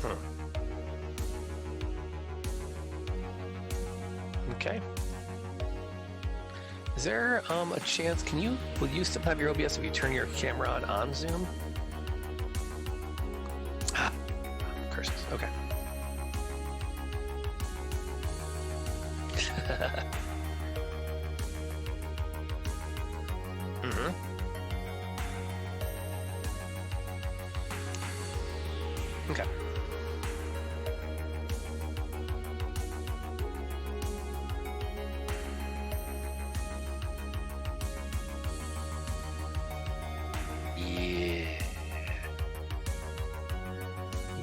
Huh. Okay. Is there a chance? Will you still have your OBS if you turn your camera on Zoom? Ah, curses. Okay. Mm-hmm. Okay.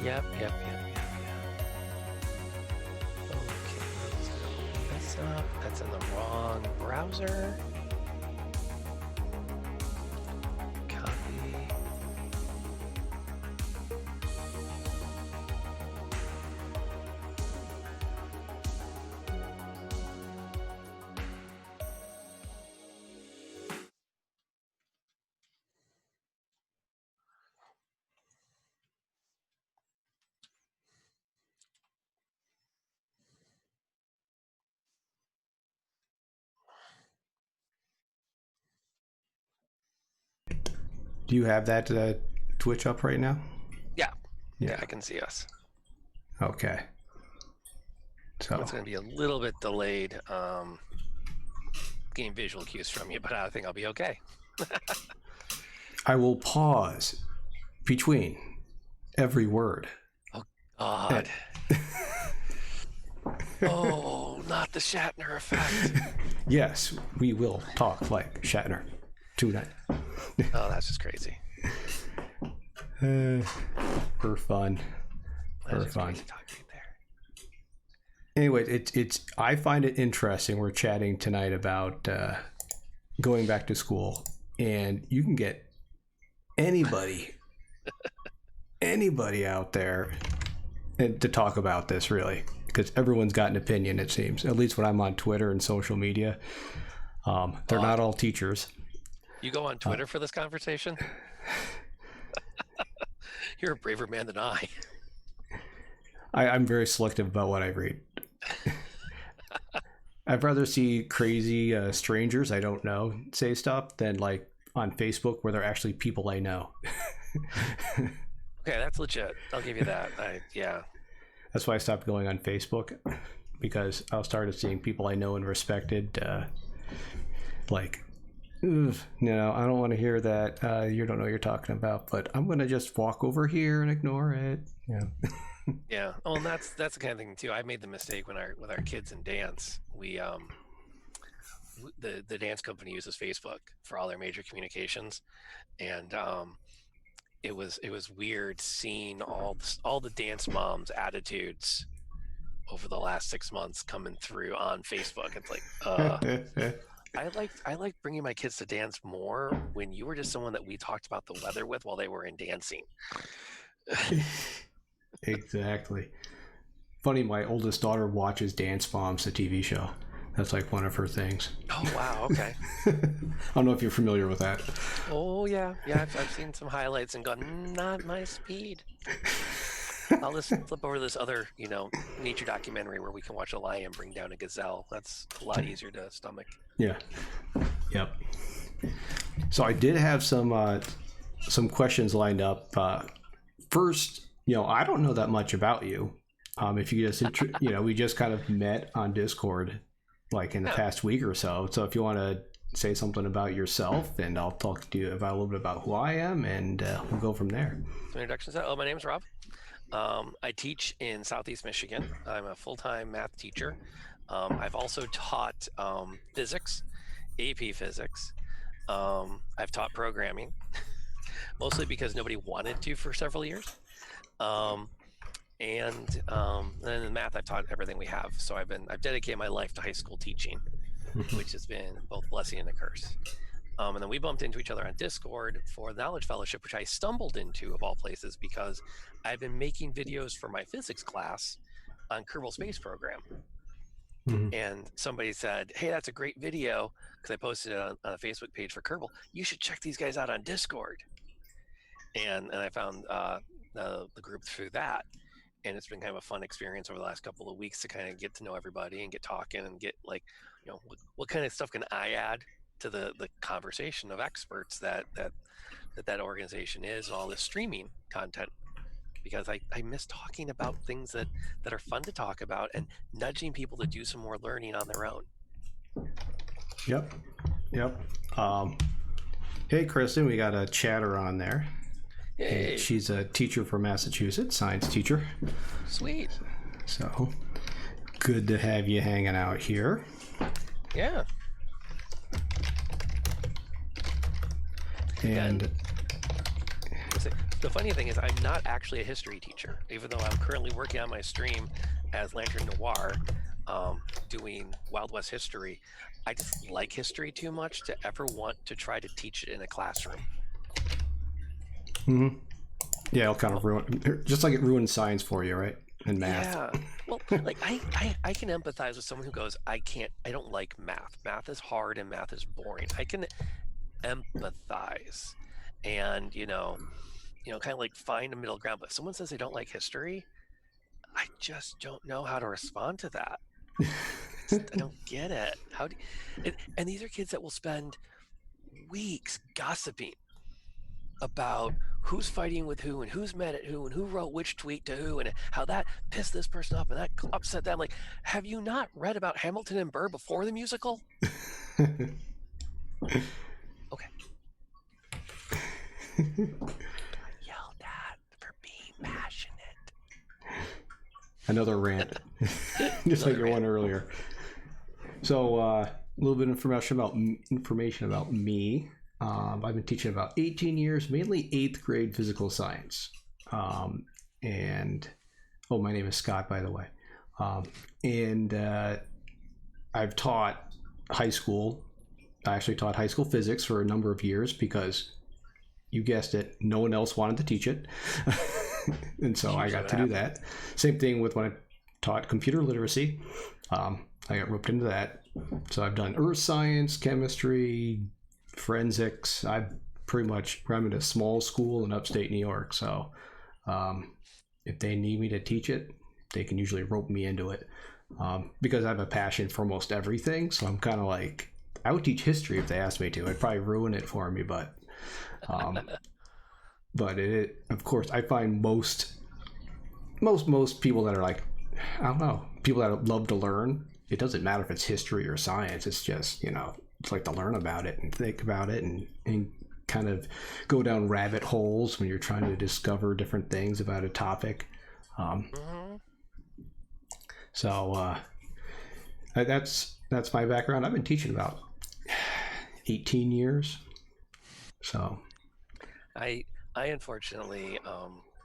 Yeah. Yep. Okay. Let's open this up. That's in the wrong browser. Copy. Do you have that Twitch up right now? Yeah. Yeah. Yeah, I can see us. Okay. So It's going to be a little bit delayed getting visual cues from you, but I think I'll be okay. I will pause between every word. Oh, God. Oh, not the Shatner effect. Yes, we will talk like Shatner tonight. Oh, that's just crazy. For fun. That's just crazy talk right there. Anyway, it's. I find it interesting. We're chatting tonight about going back to school, and you can get anybody out there and to talk about this, really, because everyone's got an opinion, it seems, at least when I'm on Twitter and social media. They're not all teachers. You go on Twitter for this conversation? You're a braver man than I. I'm very selective about what I read. I'd rather see crazy strangers I don't know say stuff than like on Facebook where they're actually people I know. Okay, that's legit. I'll give you that. Yeah. That's why I stopped going on Facebook, because I started seeing people I know and respected like, no, I don't want to hear that. You don't know what you're talking about, but I'm going to just walk over here and ignore it. Yeah. Yeah. Oh, and that's the kind of thing too. I made the mistake with our kids in dance. We the dance company uses Facebook for all their major communications, and it was weird seeing all the dance moms' attitudes over the last 6 months coming through on Facebook. It's like, I like bringing my kids to dance more when you were just someone that we talked about the weather with while they were in dancing. Exactly. Funny, my oldest daughter watches Dance Moms, the TV show. That's like one of her things. Oh, wow. Okay. I don't know if you're familiar with that. Oh, yeah. Yeah, I've seen some highlights and gone, not my speed. I'll just flip over this other, nature documentary where we can watch a lion bring down a gazelle. That's a lot easier to stomach. Yeah. Yep. So I did have some questions lined up. First, I don't know that much about you. If you just, we just kind of met on Discord, like in the past week or so. So if you want to say something about yourself, and I'll talk to you about a little bit about who I am, and we'll go from there. So introductions. Oh, my name's Rob. I teach in Southeast Michigan. I'm a full-time math teacher. I've also taught physics, AP physics. I've taught programming, mostly because nobody wanted to for several years. And then in math, I've taught everything we have. So I've dedicated my life to high school teaching, which has been both a blessing and a curse. And then we bumped into each other on Discord for the Knowledge Fellowship, which I stumbled into of all places because I've been making videos for my physics class on Kerbal Space Program. Mm-hmm. And somebody said, hey, that's a great video, because I posted it on a Facebook page for Kerbal. You should check these guys out on Discord. And I found the group through that. and it's been kind of a fun experience over the last couple of weeks to kind of get to know everybody and get talking and get like, what kind of stuff can I add to the conversation of experts that organization is, and all this streaming content, because I miss talking about things that are fun to talk about and nudging people to do some more learning on their own. Yep. Hey, Kristen, we got a chatter on there. Hey. She's a teacher from Massachusetts, science teacher. Sweet. So good to have you hanging out here. Yeah. And the funny thing is, I'm not actually a history teacher, even though I'm currently working on my stream as LanternNoir, doing Wild West history. I just like history too much to ever want to try to teach it in a classroom. Mm-hmm. Yeah, it'll kind of ruin, just like it ruined science for you, right? And math. Yeah. Well, like I can empathize with someone who goes, I don't like math. Math is hard and math is boring. I can empathize and, kind of like find a middle ground. But if someone says they don't like history, I just don't know how to respond to that. I don't get it. And these are kids that will spend weeks gossiping about who's fighting with who and who's mad at who and who wrote which tweet to who and how that pissed this person off and that upset them. Like, have you not read about Hamilton and Burr before the musical? Okay. Yelled at for being passionate. Another rant, just like your one earlier. So a little bit of information about me. I've been teaching about 18 years, mainly 8th grade physical science. And my name is Scott, by the way. I've taught high school. I actually taught high school physics for a number of years because, you guessed it, no one else wanted to teach it. And so I got to do that. Same thing with when I taught computer literacy. I got roped into that. So I've done earth science, chemistry, forensics. I'm in a small school in upstate New York. So if they need me to teach it, they can usually rope me into it because I have a passion for most everything. So I'm kind of like, I would teach history if they asked me to. I'd probably ruin it for me, but of course, I find most people that are like, I don't know, people that love to learn. It doesn't matter if it's history or science. It's just, it's like to learn about it and think about it and kind of go down rabbit holes when you're trying to discover different things about a topic. So that's my background. I've been teaching about 18 years. So I unfortunately,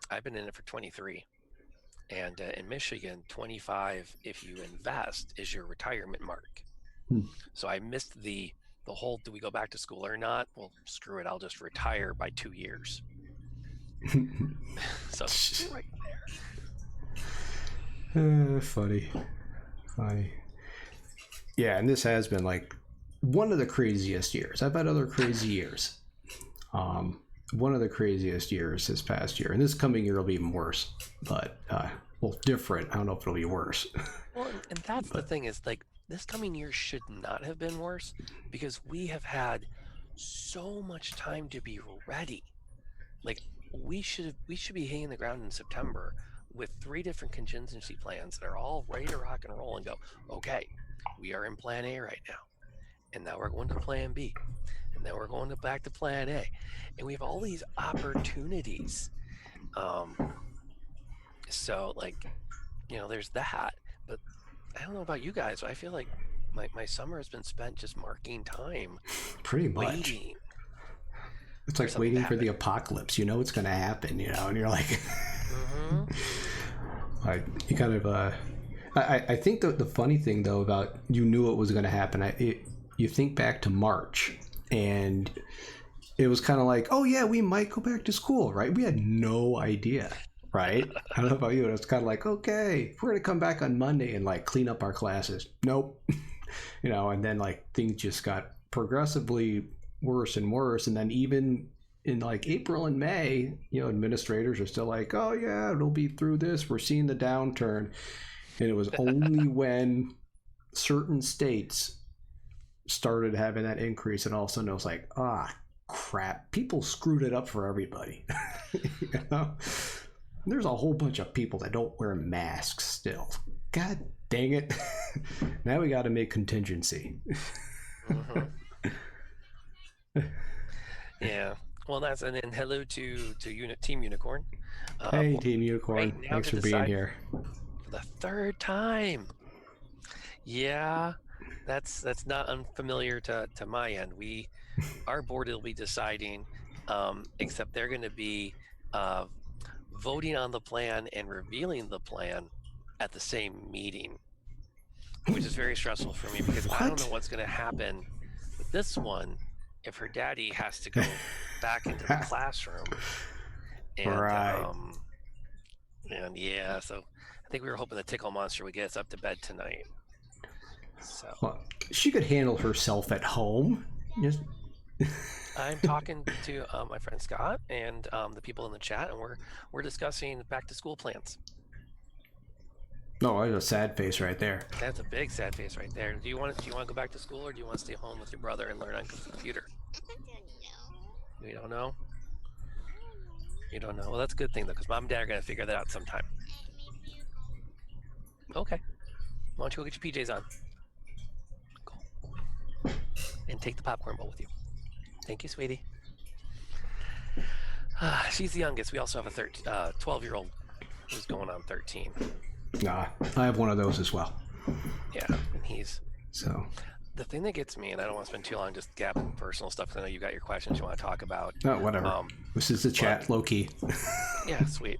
I've been in it for 23, and in Michigan, 25, if you invest, is your retirement mark. So I missed the whole, do we go back to school or not? Well, screw it, I'll just retire by 2 years. So right there. Funny. Yeah, and this has been like one of the craziest years. I've had other crazy years. One of the craziest years this past year, and this coming year will be even worse, but different. I don't know if it'll be worse. Well, and that's the thing is, like, this coming year should not have been worse because we have had so much time to be ready. Like, we should be hitting the ground in September with 3 different contingency plans that are all ready to rock and roll and go, okay, we are in plan A right now, and now we're going to plan B, and then we're going back to plan A, and we have all these opportunities. So, like, there's that. But I don't know about you guys, but I feel like my summer has been spent just marking time. Pretty much. Waiting. It's like waiting for the apocalypse. You know it's going to happen, and you're like... Like, you kind of... I think the funny thing, though, about you knew it was going to happen, you think back to March, and it was kind of like, oh, yeah, we might go back to school, right? We had no idea, right? I don't know about you. It was kind of like, okay, we're going to come back on Monday and, like, clean up our classes. Nope. And then, like, things just got progressively worse and worse. And then even in like April and May, administrators are still like, oh yeah, it'll be through this. We're seeing the downturn. And it was only when certain states started having that increase, and all of a sudden it was like, crap, people screwed it up for everybody. you know? There's a whole bunch of people that don't wear masks still. God dang it. Now we got to make contingency. Yeah. Well, and then hello to Team Unicorn. Hey, Team Unicorn. Right, thanks for being here. For the third time. Yeah, that's not unfamiliar to my end. Our board will be deciding, except they're going to be voting on the plan and revealing the plan at the same meeting, which is very stressful for me because I don't know what's going to happen with this one if her daddy has to go back into the classroom. And, right. And yeah, so I think we were hoping the tickle monster would get us up to bed tonight. So well, she could handle herself at home. Just... I'm talking to my friend Scott and the people in the chat, and we're discussing back to school plans. No, there's a sad face right there. That's a big sad face right there. Do you want to go back to school, or do you want to stay home with your brother and learn on the computer? You don't know. You don't know. Well, that's a good thing though, because Mom and Dad are gonna figure that out sometime. Okay. Why don't you go get your PJs on? Cool. And take the popcorn bowl with you. Thank you, sweetie. She's the youngest. We also have a 12-year-old who's going on 13. Nah, I have one of those as well. Yeah, and he's... So... The thing that gets me, and I don't want to spend too long just gabbing personal stuff, because I know you got your questions you want to talk about. Oh, whatever. This is the chat, low-key. Yeah, sweet.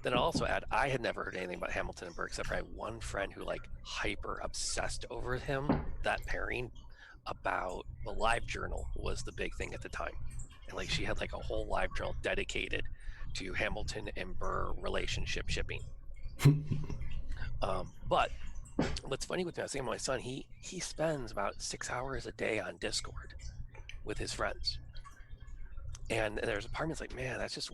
Then I'll also add, I had never heard anything about Hamilton and Burr, except for I had one friend who, like, hyper-obsessed over him, that pairing, about the live journal was the big thing at the time. And, like, she had, like, a whole live journal dedicated to Hamilton and Burr relationship shipping. But what's funny with me, I was saying my son, he spends about 6 hours a day on Discord with his friends. And there's a part of me that's like, man, that's just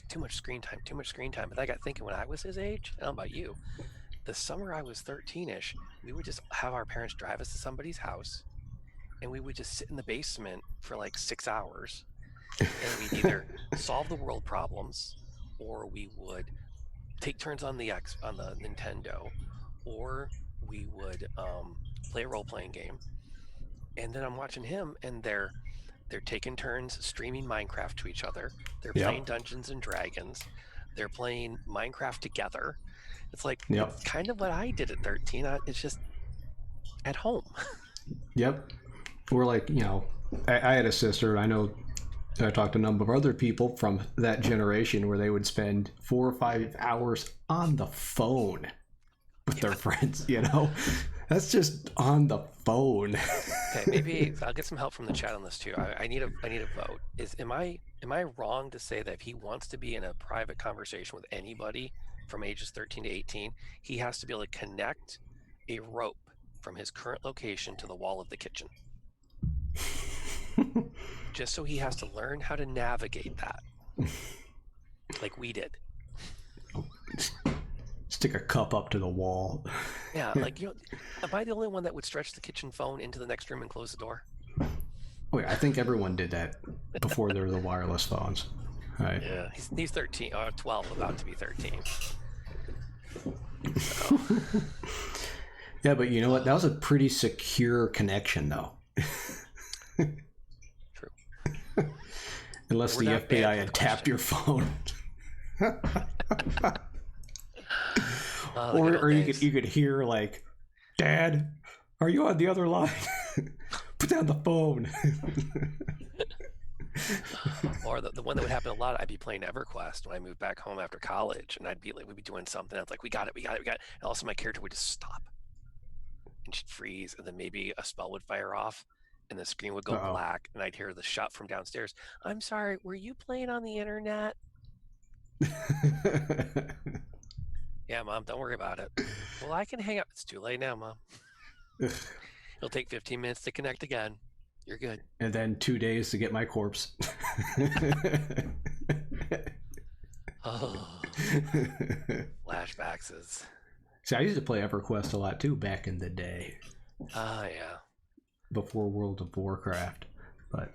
too much screen time. But I got thinking, when I was his age, I don't know about you, the summer I was 13-ish, we would just have our parents drive us to somebody's house, and we would just sit in the basement for like 6 hours, and we'd either solve the world problems, or we would take turns on the Nintendo, or we would play a role-playing game. And then I'm watching him, and they're taking turns streaming Minecraft to each other. They're playing Dungeons and Dragons. They're playing Minecraft together. It's like it's kind of what I did at 13. It's just at home. Yep. We're like, I had a sister. I know I talked to a number of other people from that generation where they would spend 4 or 5 hours on the phone with their friends, That's just on the phone. Okay, maybe I'll get some help from the chat on this too. I need a vote. Am I wrong to say that if he wants to be in a private conversation with anybody from ages 13 to 18, he has to be able to connect a rope from his current location to the wall of the kitchen? Just so he has to learn how to navigate that, like we did. Stick a cup up to the wall. Yeah, like, am I the only one that would stretch the kitchen phone into the next room and close the door? Oh yeah, I think everyone did that before there were the wireless phones. Right. Yeah, he's 13 or 12, about to be 13. So. Yeah, but you know what? That was a pretty secure connection, though. True. Unless the FBI had tapped your phone. Or you could hear, like, Dad, are you on the other line? Put down the phone. Or the one that would happen a lot, I'd be playing EverQuest when I moved back home after college, and we'd be doing something. I was like, we got it. And all of a sudden my character would just stop, and she'd freeze, and then maybe a spell would fire off, and the screen would go black, and I'd hear the shot from downstairs. I'm sorry, were you playing on the internet? Yeah, Mom, don't worry about it. Well, I can hang up. It's too late now, Mom. It'll take 15 minutes to connect again. You're good. And then 2 days to get my corpse. Oh, flashbacks is. See, I used to play EverQuest a lot too back in the day. Yeah. Before World of Warcraft, but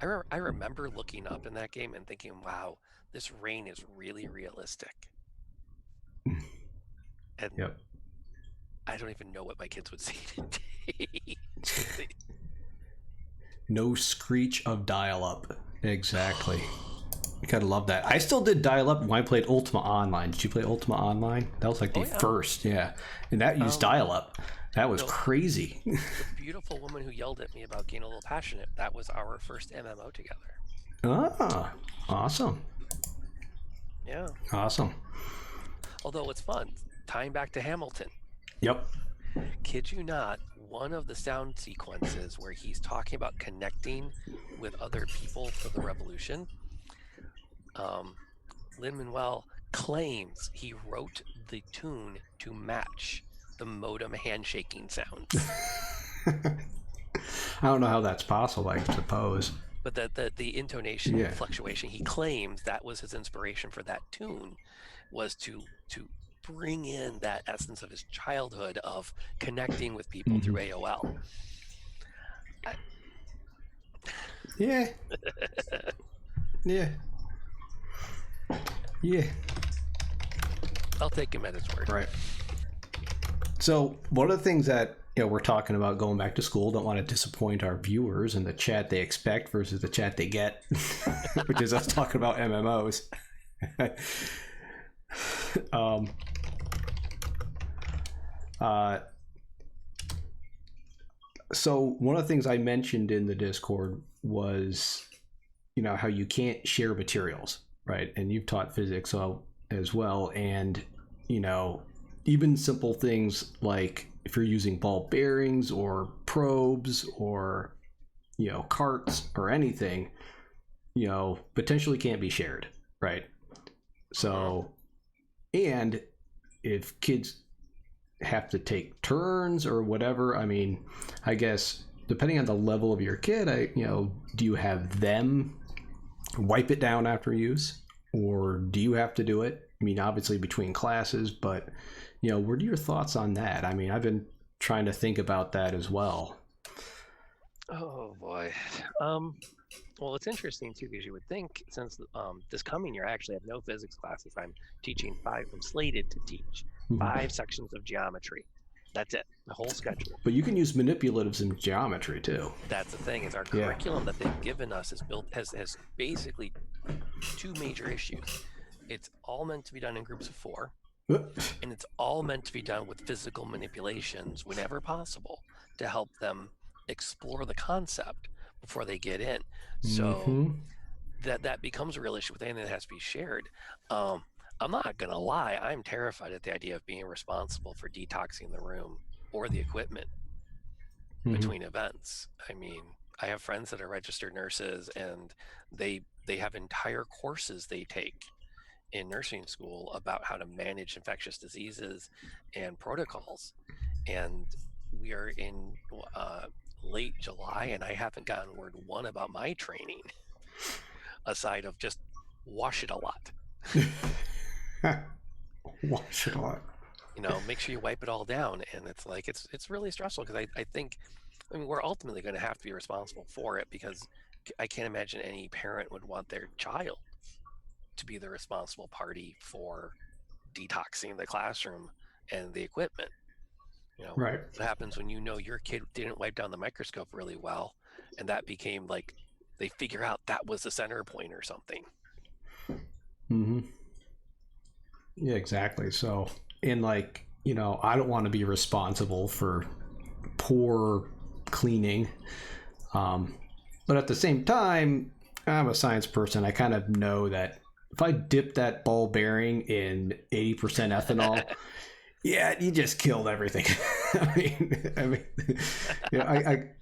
I remember looking up in that game and thinking, wow, this rain is really realistic. And yep. I don't even know what my kids would see today. No screech of dial-up. Exactly. I kind of love that. I still did dial-up when I played Ultima Online. Did you play Ultima Online? That was like the first, yeah. And that used dial-up. That was crazy. The beautiful woman who yelled at me about getting a little passionate, that was our first MMO together. Ah, awesome. Yeah. Awesome. Although it's fun, tying back to Hamilton. Yep. Kid you not, one of the sound sequences where he's talking about connecting with other people for the revolution, Lin-Manuel claims he wrote the tune to match the modem handshaking sounds. I don't know how that's possible, I suppose. But the intonation fluctuation, he claims that was his inspiration for that tune, was to bring in that essence of his childhood of connecting with people through AOL. Yeah. Yeah. Yeah. I'll take him at his word. Right. So one of the things that we're talking about going back to school, don't want to disappoint our viewers and the chat they expect versus the chat they get, which is us talking about MMOs. So one of the things I mentioned in the Discord was, how you can't share materials, right? And you've taught physics as well, and even simple things like if you're using ball bearings or probes or carts or anything, potentially can't be shared, right? So, and if kids have to take turns or whatever, I mean, I guess depending on the level of your kid, do you have them wipe it down after use, or do you have to do it? I mean, obviously between classes, but what are your thoughts on that? I mean, I've been trying to think about that as well. Oh boy. Well, it's interesting too, because you would think since this coming year I actually have no physics classes. I'm slated to teach 5 sections of geometry. That's it, the whole schedule. But you can use manipulatives in geometry too. That's the thing, is our curriculum that they've given us has basically 2 major issues. It's all meant to be done in groups of 4, and it's all meant to be done with physical manipulations whenever possible to help them explore the concept before they get in. So that becomes a real issue with anything that has to be shared. I'm not gonna lie, I'm terrified at the idea of being responsible for detoxing the room or the equipment between events. I mean, I have friends that are registered nurses, and they have entire courses they take in nursing school about how to manage infectious diseases and protocols. And we are in late July, and I haven't gotten word one about my training, aside of just wash it a lot. Wash it a lot. Make sure you wipe it all down. And it's like it's really stressful, because I think, we're ultimately going to have to be responsible for it, because I can't imagine any parent would want their child to be the responsible party for detoxing the classroom and the equipment. Right. What happens when your kid didn't wipe down the microscope really well, and that became like they figure out that was the center point or something. Yeah, exactly. So, and I don't want to be responsible for poor cleaning, but at the same time, I'm a science person. I kind of know that if I dip that ball bearing in 80% ethanol, yeah, you just killed everything. I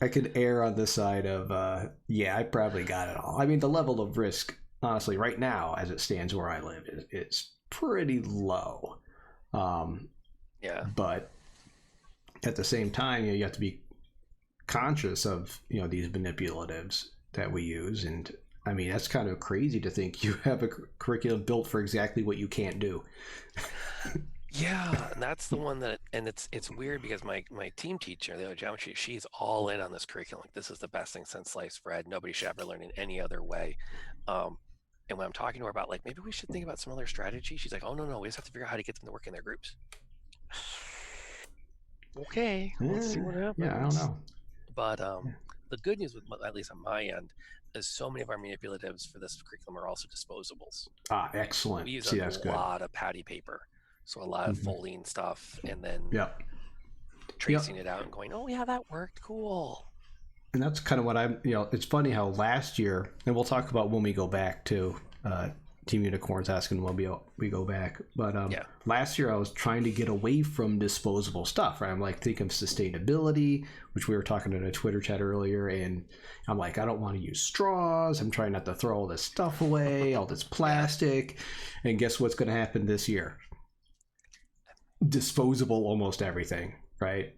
could err on the side of, I probably got it all. I mean, the level of risk, honestly, right now, as it stands where I live, is pretty low. But at the same time, you have to be conscious of, these manipulatives. that we use. And I mean, that's kind of crazy to think you have a curriculum built for exactly what you can't do. Yeah, and that's the one that, and it's weird because my team teacher, the other geometry, she's all in on this curriculum. Like, this is the best thing since sliced bread. Nobody should ever learn in any other way. Um, and when I'm talking to her about like maybe we should think about some other strategy, she's like, "Oh no, we just have to figure out how to get them to work in their groups." Okay, let's see what Yeah, I don't happens. know. But Yeah. the good news, with at least on my end, is so many of our manipulatives for this curriculum are also disposables. Ah, excellent. We use a See, that's good. lot of patty paper, so a lot of Mm-hmm. folding stuff, and then Yep. tracing Yep. it out and going, "Oh yeah, that worked. Cool." And that's kind of what I'm, it's funny how last year, and we'll talk about when we go back to Team Unicorns asking when we go back. But Yeah. last year I was trying to get away from disposable stuff, right? I'm like thinking of sustainability, which we were talking in a Twitter chat earlier. And I'm like, I don't want to use straws. I'm trying not to throw all this stuff away, all this Yeah. plastic. And guess what's going to happen this year? Disposable almost everything, right?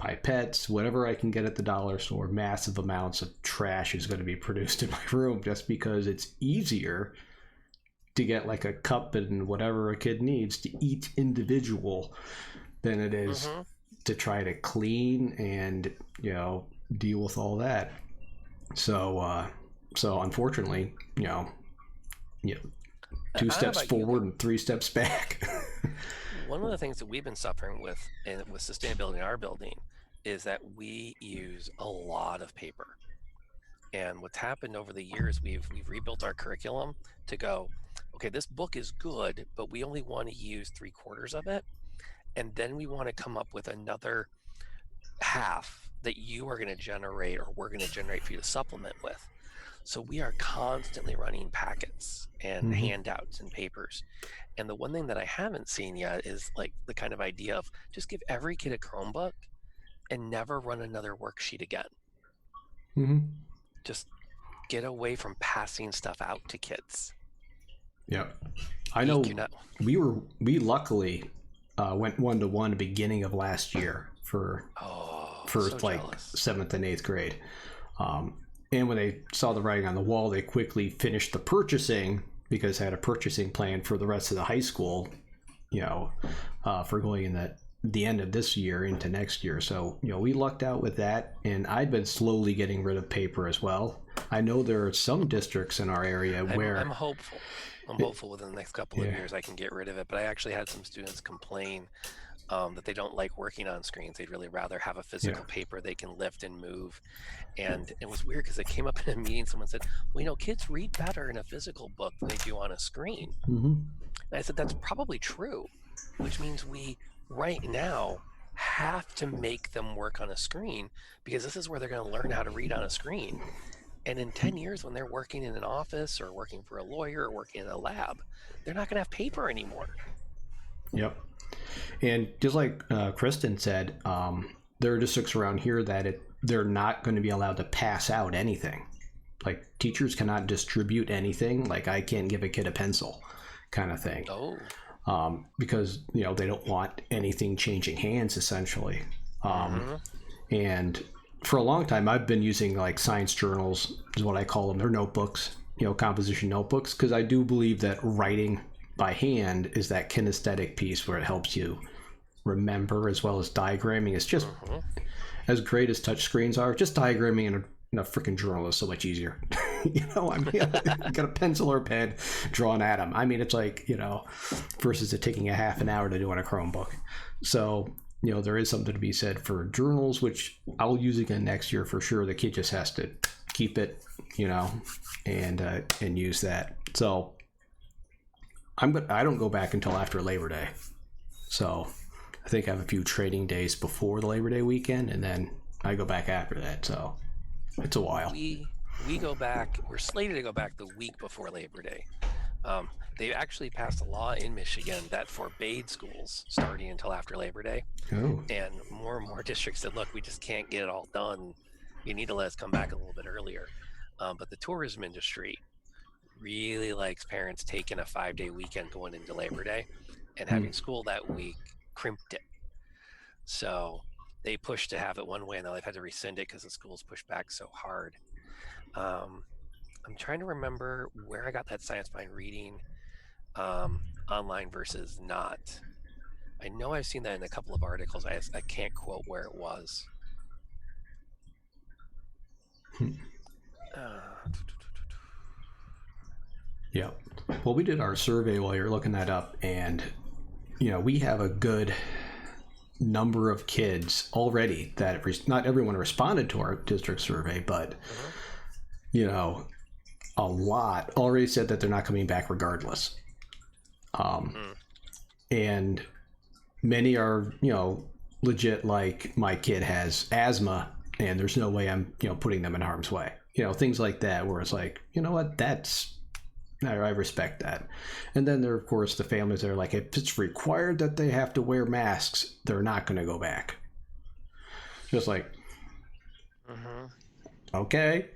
Pipettes, whatever I can get at the dollar store, massive amounts of trash is going to be produced in my room just because it's easier to get like a cup and whatever a kid needs to each individual than it is Mm-hmm. to try to clean and deal with all that. So unfortunately, you know, I two don't know steps about you, but forward and three steps back. one of the things that we've been suffering with and with sustainability in our building is that we use a lot of paper. And what's happened over the years, we've rebuilt our curriculum to go, okay, this book is good, but we only want to use 3/4 of it. And then we want to come up with another half that you are going to generate or we're going to generate for you to supplement with. So we are constantly running packets and Mm-hmm. handouts and papers. And the one thing that I haven't seen yet is like the kind of idea of just give every kid a Chromebook and never run another worksheet again. Mm-hmm. Just get away from passing stuff out to kids. Yep. I You know cannot. we luckily went 1-to-1 beginning of last year Oh, for so like jealous. 7th and 8th grade. And when they saw the writing on the wall, they quickly finished the purchasing because they had a purchasing plan for the rest of the high school, for going in the end of this year into next year. So, we lucked out with that. And I'd been slowly getting rid of paper as well. I know there are some districts in our area I'm where, hopeful. I'm hopeful within the next couple of yeah, years I can get rid of it. But I actually had some students complain that they don't like working on screens. They'd really rather have a yeah. physical paper they can lift and move. And it was weird because it came up in a meeting. Someone said, "Well, kids read better in a physical book than they do on a screen." Mm-hmm. And I said, "That's probably true," which means we right now have to make them work on a screen because this is where they're going to learn how to read on a screen. And in 10 years, when they're working in an office or working for a lawyer or working in a lab, they're not going to have paper anymore. Yep. And just like Kristen said, there are districts around here that they're not going to be allowed to pass out anything. Like teachers cannot distribute anything. Like I can't give a kid a pencil, kind of thing, Oh, because they don't want anything changing hands essentially. mm-hmm. And for a long time, I've been using like science journals, is what I call them. They're notebooks, composition notebooks, because I do believe that writing by hand is that kinesthetic piece where it helps you remember as well as diagramming. It's just Mm-hmm. as great as touch screens are. Just diagramming in a freaking journal is so much easier. I mean, you got a pencil or a pen, draw an atom. I mean, it's like versus it taking a half an hour to do on a Chromebook. So there is something to be said for journals, which I'll use again next year for sure. The kid just has to keep it, and use that. So I don't go back until after Labor Day. So I think I have a few trading days before the Labor Day weekend, and then I go back after that. So it's a while. We go back. We're slated to go back the week before Labor Day. They actually passed a law in Michigan that forbade schools starting until after Labor Day. Oh. And more districts said, "Look, we just can't get it all done. You need to let us come back a little bit earlier." But the tourism industry really likes parents taking a 5-day weekend going into Labor Day and having school that week crimped it. So they pushed to have it one way, and now they've had to rescind it because the schools pushed back so hard. I'm trying to remember where I got that science behind reading online versus not. I know I've seen that in a couple of articles. I can't quote where it was. Yeah. Well, we did our survey while you're looking that up, and we have a good number of kids already that not everyone responded to our district survey, but a lot already said that they're not coming back regardless. And many are legit, like my kid has asthma and there's no way I'm putting them in harm's way, things like that, where it's like, you know what, I respect that. And then there are, of course, the families that are like, if it's required that they have to wear masks, they're not going to go back. Just like, okay,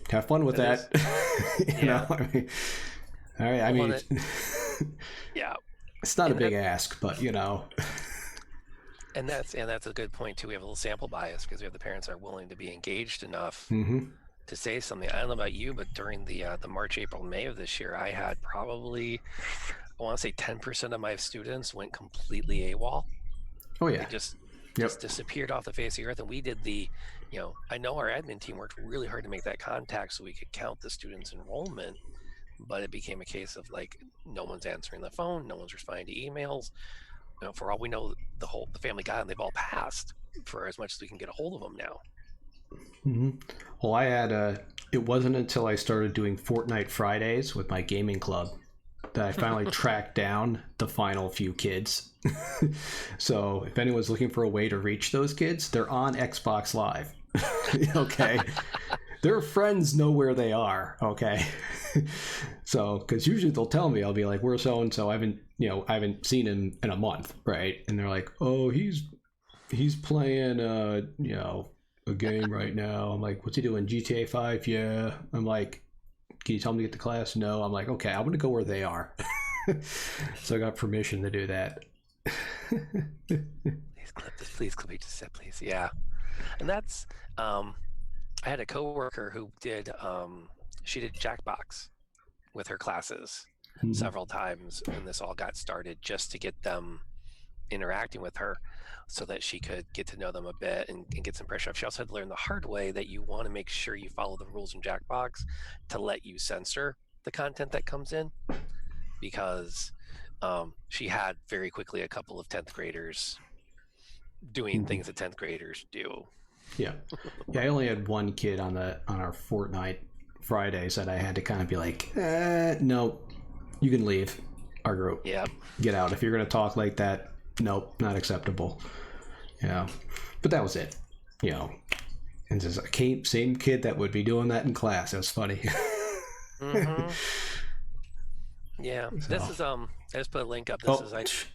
have fun with that. You know, I mean, all right. I mean, yeah, it's not a big ask, but And that's a good point too. We have a little sample bias because we have the parents that are willing to be engaged enough to say something. I don't know about you, but during the March, April, May of this year, I had probably, I want to say 10% of my students went completely AWOL. Oh yeah, they just disappeared off the face of the earth. And we did I know our admin team worked really hard to make that contact so we could count the students' enrollment, but it became a case of like, no one's answering the phone, no one's responding to emails. For all we know, the family got them. They've all passed for as much as we can get a hold of them now. Well, I had it wasn't until I started doing Fortnite Fridays with my gaming club that I finally tracked down the final few kids. So if anyone's looking for a way to reach those kids, they're on Xbox Live. Okay. Their friends know where they are. Okay. So, because usually they'll tell me, I'll be like, where's so and so? I haven't seen him in a month, right? And they're like, oh, he's playing a game right now. I'm like, what's he doing? GTA 5? Yeah. I'm like, can you tell him to get to class? No. I'm like, okay, I'm gonna go where they are. So I got permission to do that. Please clip it. Just said please. Yeah. And that's I had a coworker who did she did Jackbox with her classes several times when this all got started, just to get them interacting with her so that she could get to know them a bit and get some pressure off. She also had to learn the hard way that you want to make sure you follow the rules in Jackbox to let you censor the content that comes in, because she had very quickly a couple of 10th graders doing things that 10th graders do. Yeah. I only had one kid on our Fortnite Fridays that I had to kind of be like, no, you can leave our group. Yeah. Get out. If you're going to talk like that, nope, not acceptable. But that was it. And just a same kid that would be doing that in class. It was funny. Yeah. So. This is I just put a link up. This is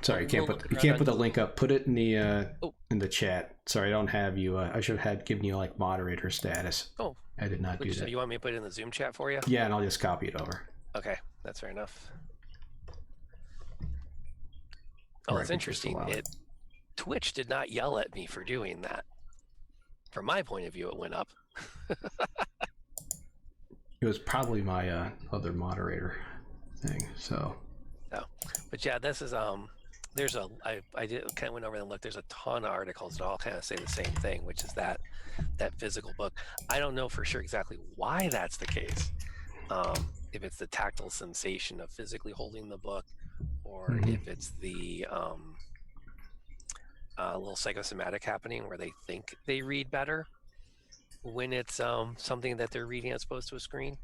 Sorry, you can't put the link up. Put it in the chat. Sorry, I don't have you. I should have given you like moderator status. Oh, I did not do that. You want me to put it in the Zoom chat for you? Yeah, and I'll just copy it over. Okay, that's fair enough. Oh, that's interesting. Twitch did not yell at me for doing that. From my point of view, it went up. It was probably my other moderator thing. So. No, but yeah, this is I did kind of went over and looked. There's a ton of articles that all kind of say the same thing, which is that physical book. I don't know for sure exactly why that's the case. If it's the tactile sensation of physically holding the book, or if it's the little psychosomatic happening where they think they read better when it's something that they're reading as opposed to a screen.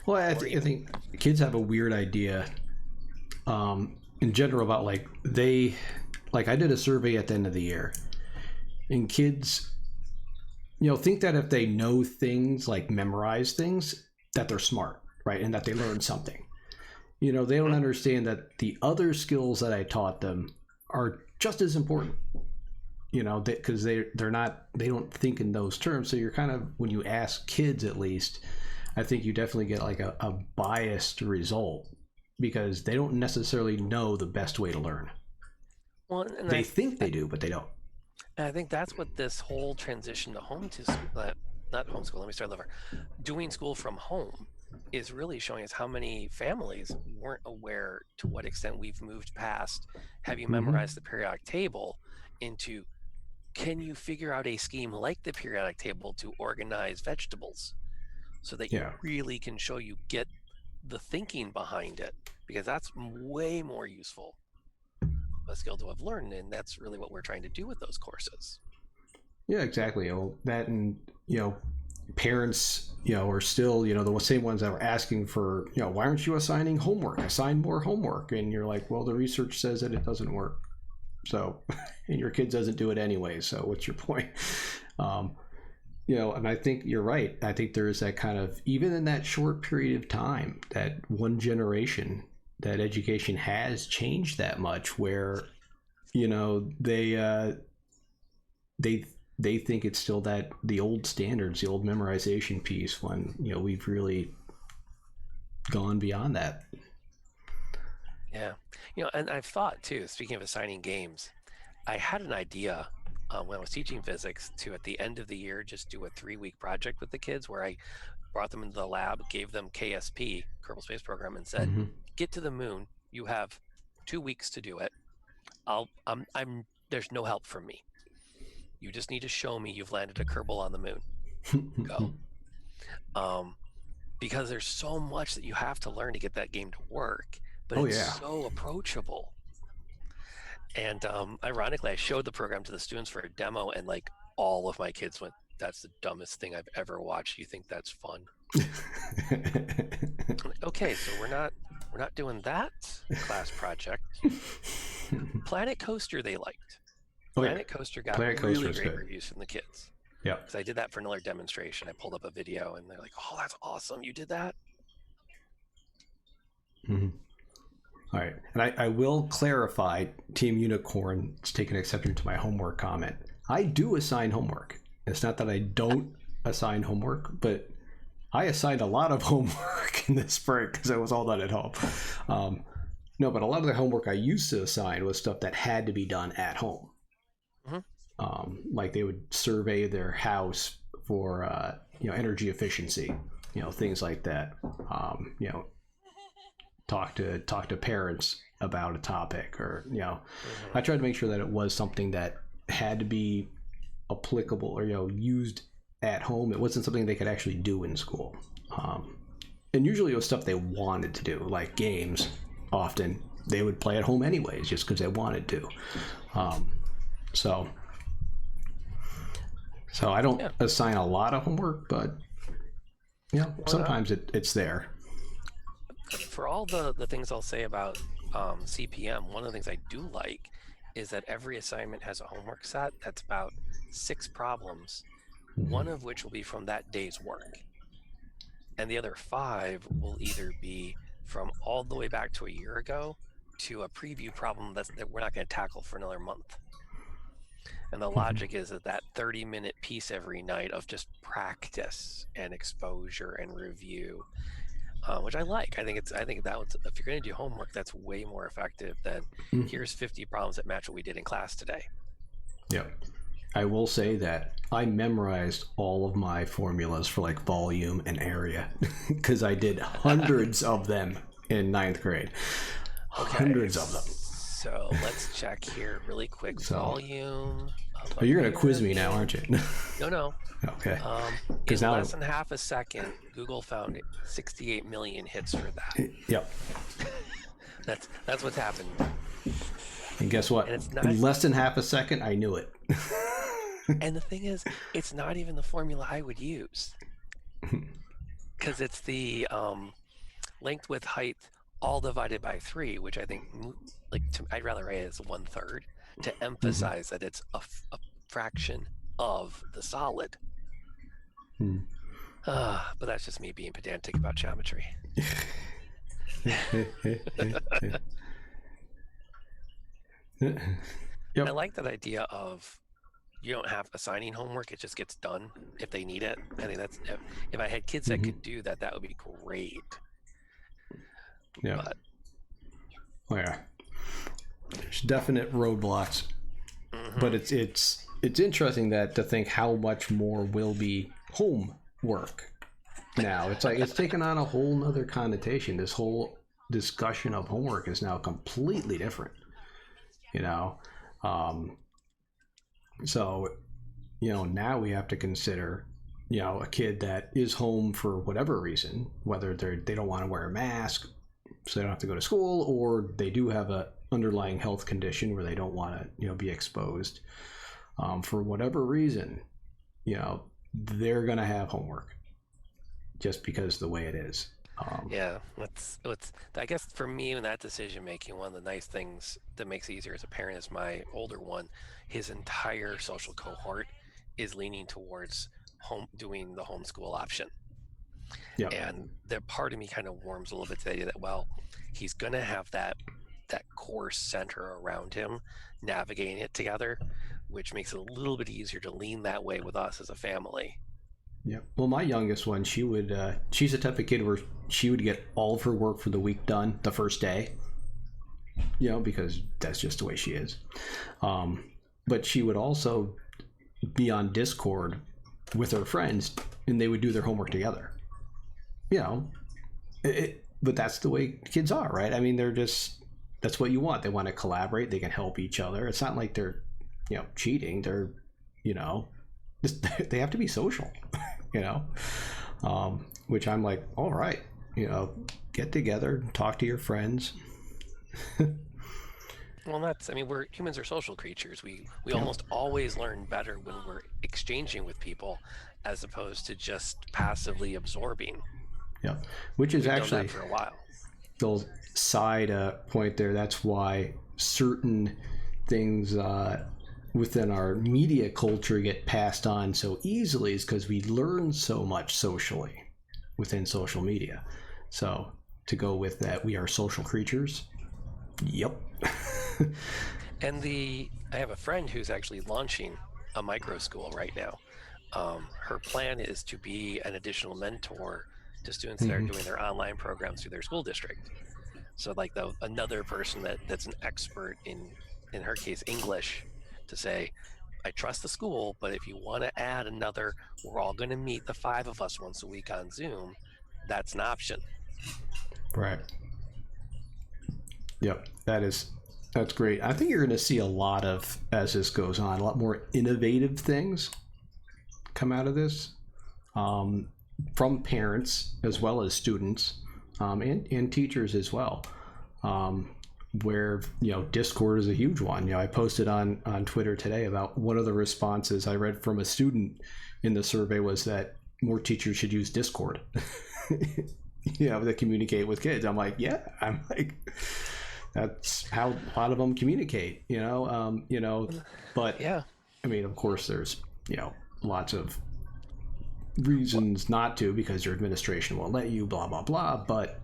Well, I think kids have a weird idea in general about I did a survey at the end of the year, and kids think that if they know things, like memorize things, that they're smart, right? And that they learn something. They don't understand that the other skills that I taught them are just as important, because they don't think in those terms. So you're kind of, when you ask kids, at least, I think you definitely get like a biased result, because they don't necessarily know the best way to learn. Well, they think they do, but they don't. And I think that's what this whole transition to home not homeschool, let me start over. Doing school from home is really showing us how many families weren't aware to what extent we've moved past have you memorize the periodic table into can you figure out a scheme like the periodic table to organize vegetables so that you Yeah. really can show you get the thinking behind it, because that's way more useful a skill to have learned, and that's really what we're trying to do with those courses. Yeah, exactly. Well, that, and parents, are still, the same ones that were asking for, why aren't you assigning homework? Assign more homework. And you're like, well, the research says that it doesn't work. So, and your kid doesn't do it anyway. So what's your point? And I think you're right. I think there is that kind of, even in that short period of time, that one generation, that education has changed that much where, they think it's still that the old standards, the old memorization piece, when we've really gone beyond that. Yeah, and I've thought too, speaking of assigning games, I had an idea when I was teaching physics to at the end of the year just do a 3-week project with the kids where I brought them into the lab, gave them KSP, Kerbal Space Program, and said, get to the moon, you have 2 weeks to do it. There's no help from me. You just need to show me you've landed a Kerbal on the moon. Go. Because there's so much that you have to learn to get that game to work, but it's so approachable. And ironically, I showed the program to the students for a demo, and like all of my kids went, "That's the dumbest thing I've ever watched. You think that's fun?" Okay, so we're not doing that class project. Planet Coaster they liked. Planet Coaster got really great reviews from the kids. Yeah. Because I did that for another demonstration. I pulled up a video and they're like, "Oh, that's awesome. You did that?" All right. And I will clarify, Team Unicorn is taking exception to my homework comment. I do assign homework. It's not that I don't assign homework, but I assigned a lot of homework in the spring because it was all done at home. No, but a lot of the homework I used to assign was stuff that had to be done at home. Like they would survey their house for energy efficiency, things like that. Talk to parents about a topic, or I tried to make sure that it was something that had to be applicable or used at home. It wasn't something they could actually do in school. And usually it was stuff they wanted to do, like games. Often they would play at home anyways, just because they wanted to. So I don't assign a lot of homework, but sometimes it's there. For all the things I'll say about CPM, one of the things I do like is that every assignment has a homework set that's about 6 problems, one of which will be from that day's work. And the other 5 will either be from all the way back to a year ago to a preview problem that we're not going to tackle for another month. And the logic is that 30-minute piece every night of just practice and exposure and review, which I like. I think that was, if you're going to do homework, that's way more effective than here's 50 problems that match what we did in class today. Yep. I will say that I memorized all of my formulas for like volume and area because I did hundreds of them in 9th grade. Okay. Hundreds of them. So let's check here really quick. Volume. Oh, you're going to quiz me now, aren't you? No. Okay. In less than half a second, Google found 68 million hits for that. Yep. That's what's happened. And guess what? In less than half a second, I knew it. And the thing is, it's not even the formula I would use. Because it's the length, width, height, all divided by 3, which I think, I'd rather write it as 1/3 to emphasize that it's a fraction of the solid. But that's just me being pedantic about geometry. Yep. I like that idea of you don't have assigning homework, it just gets done if they need it. I think that's, if I had kids that could do that, that would be great. Yeah. But, there's definite roadblocks, but it's interesting to think how much more will be homework now. It's like it's taken on a whole nother connotation. This whole discussion of homework is now completely different, you know. So, you know, now we have to consider, you know, a kid that is home for whatever reason, whether they don't want to wear a mask so they don't have to go to school, or they do have a underlying health condition where they don't want to, you know, be exposed. For whatever reason, you know, they're going to have homework just because the way it is. Yeah, what's I guess for me in that decision making, one of the nice things that makes it easier as a parent is my older one, his entire social cohort is leaning towards doing the homeschool option. Yeah. And the part of me kind of warms a little bit to the idea that, well, he's gonna have that core center around him navigating it together, which makes it a little bit easier to lean that way with us as a family. Yeah. Well, my youngest one, she's the type of kid where she would get all of her work for the week done the first day, you know, because that's just the way she is. But she would also be on Discord with her friends, and they would do their homework together. You know, but that's the way kids are, right? I mean, that's what you want. They want to collaborate. They can help each other. It's not like they're, you know, cheating. They're, you know, they have to be social, you know, which I'm like, all right, you know, get together, talk to your friends. Well, we're humans are social creatures. We Yeah. almost always learn better when we're exchanging with people as opposed to just passively absorbing. Yeah, which is We've known actually that for a while. the side point there. That's why certain things within our media culture get passed on so easily, is because we learn so much socially within social media. So to go with that, we are social creatures. Yep. And I have a friend who's actually launching a micro school right now. Her plan is to be an additional mentor to students that are doing their online programs through their school district. So like another person that's an expert in her case, English, to say, I trust the school, but if you want to add another, we're all going to meet the 5 of us once a week on Zoom, that's an option. Right. Yep. That's great. I think you're going to see a lot of, as this goes on, a lot more innovative things come out of this, from parents as well as students, and teachers as well. Where, you know, Discord is a huge one. You know, I posted on Twitter today about one of the responses I read from a student in the survey was that more teachers should use Discord, you know, to communicate with kids. I'm like, that's how a lot of them communicate, you know, but Yeah. I mean, of course there's, you know, lots of reasons not to, because your administration won't let you, blah, blah, blah. But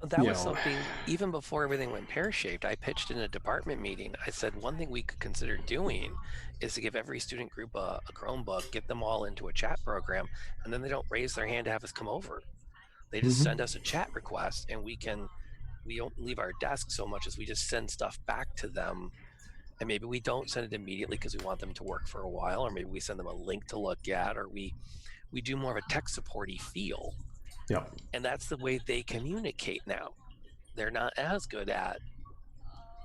That was something, even before everything went pear-shaped, I pitched in a department meeting. I said one thing we could consider doing is to give every student group a Chromebook, get them all into a chat program, and then they don't raise their hand to have us come over. They just send us a chat request, and we don't leave our desk so much as we just send stuff back to them. And maybe we don't send it immediately because we want them to work for a while, or maybe we send them a link to look at, or we do more of a tech supporty feel. Yep. And that's the way they communicate now. They're not as good at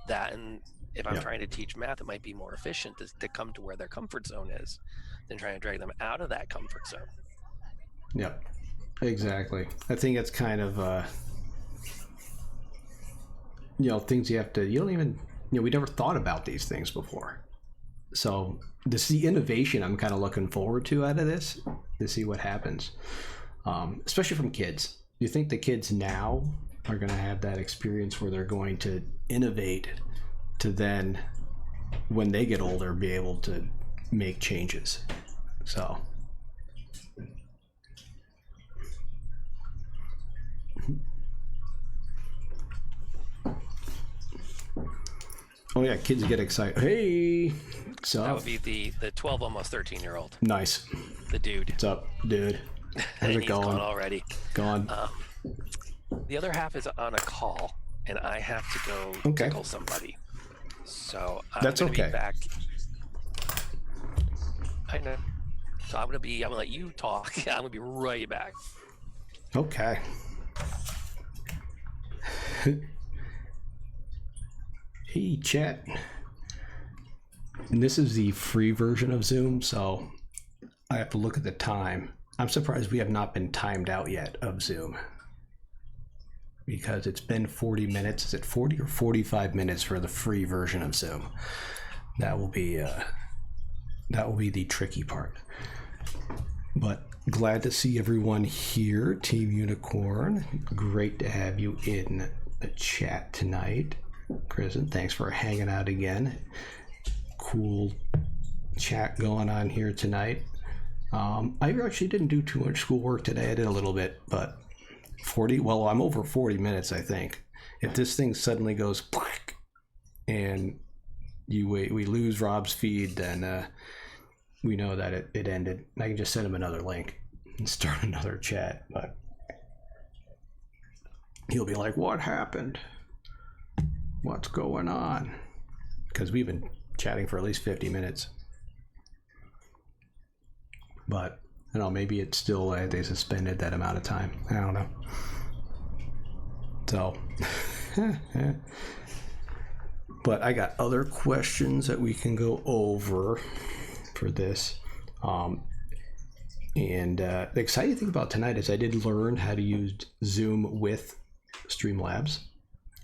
that. And if I'm trying to teach math, it might be more efficient to come to where their comfort zone is than trying to drag them out of that comfort zone. Yep. Exactly. I think it's kind of, you know, things you don't even, you know, we never thought about these things before. So to see innovation, I'm kind of looking forward to out of this, to see what happens. Especially from kids. Do you think the kids now are going to have that experience where they're going to innovate to then, when they get older, be able to make changes? So. Oh yeah, kids get excited. Hey, so That would be the 12, almost 13-year-old. Nice. The dude. What's up, dude? How's And it he's going? gone already. Gone. The other half is on a call, and I have to go tickle somebody. So I'm That's going to okay. be back. I know. So I'm gonna let you talk. I'm gonna be right back. Okay. Hey, chat. And this is the free version of Zoom, so I have to look at the time. I'm surprised we have not been timed out yet of Zoom, because it's been 40 minutes. Is it 40 or 45 minutes for the free version of Zoom? That will be the tricky part. But glad to see everyone here, Team Unicorn. Great to have you in the chat tonight. Kristen, thanks for hanging out again. Cool chat going on here tonight. I actually didn't do too much schoolwork today. I did a little bit, but I'm over 40 minutes, I think. If this thing suddenly goes and we lose Rob's feed, then we know that it ended. I can just send him another link and start another chat, but he'll be like, what happened? What's going on? Because we've been chatting for at least 50 minutes. But, maybe it's still, they suspended that amount of time. I don't know. So, but I got other questions that we can go over for this. And the exciting thing about tonight is I did learn how to use Zoom with Streamlabs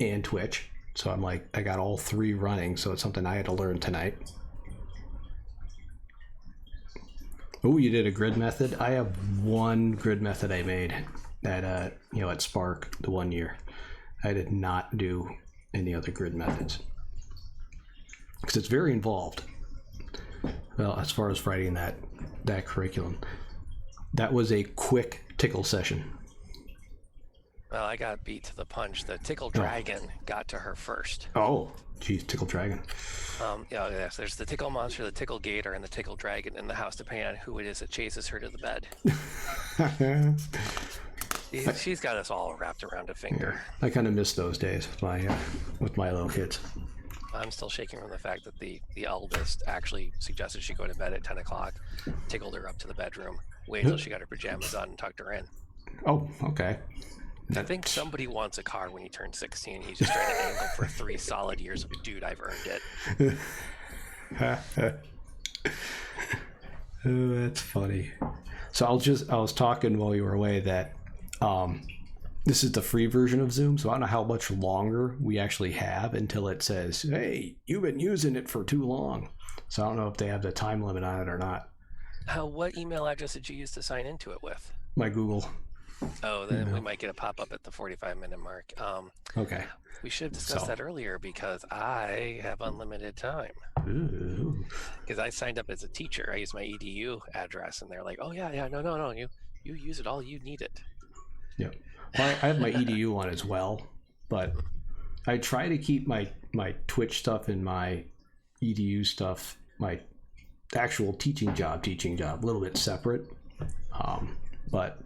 and Twitch. So I got all three running. So it's something I had to learn tonight. Oh, you did a grid method? I have one grid method I made at Spark the 1 year. I did not do any other grid methods because it's very involved. Well, as far as writing that curriculum, that was a quick tickle session. Well, I got beat to the punch. The Tickle Dragon got to her first. Oh, geez, Tickle Dragon. Yes, there's the Tickle Monster, the Tickle Gator, and the Tickle Dragon in the house, depending on who it is that chases her to the bed. She's got us all wrapped around a finger. Yeah, I kind of miss those days with my little kids. I'm still shaking from the fact that the eldest actually suggested she go to bed at 10 o'clock, tickled her up to the bedroom, waited till she got her pajamas on and tucked her in. Oh, okay. I think somebody wants a car when he turns 16. He's just trying to angle for 3 solid years of, dude, I've earned it. Oh, that's funny. So I was talking while you were away that this is the free version of Zoom, so I don't know how much longer we actually have until it says, hey, you've been using it for too long. So I don't know if they have the time limit on it or not. What email address did you use to sign into it with? My Google. Oh, then we might get a pop-up at the 45-minute mark. Okay. We should have discussed that earlier because I have unlimited time. Because I signed up as a teacher. I used my EDU address, and they're like, oh, yeah, no, you use it all you need it. Yep. Well, I have my EDU on as well, but I try to keep my Twitch stuff and my EDU stuff, my actual teaching job, a little bit separate. But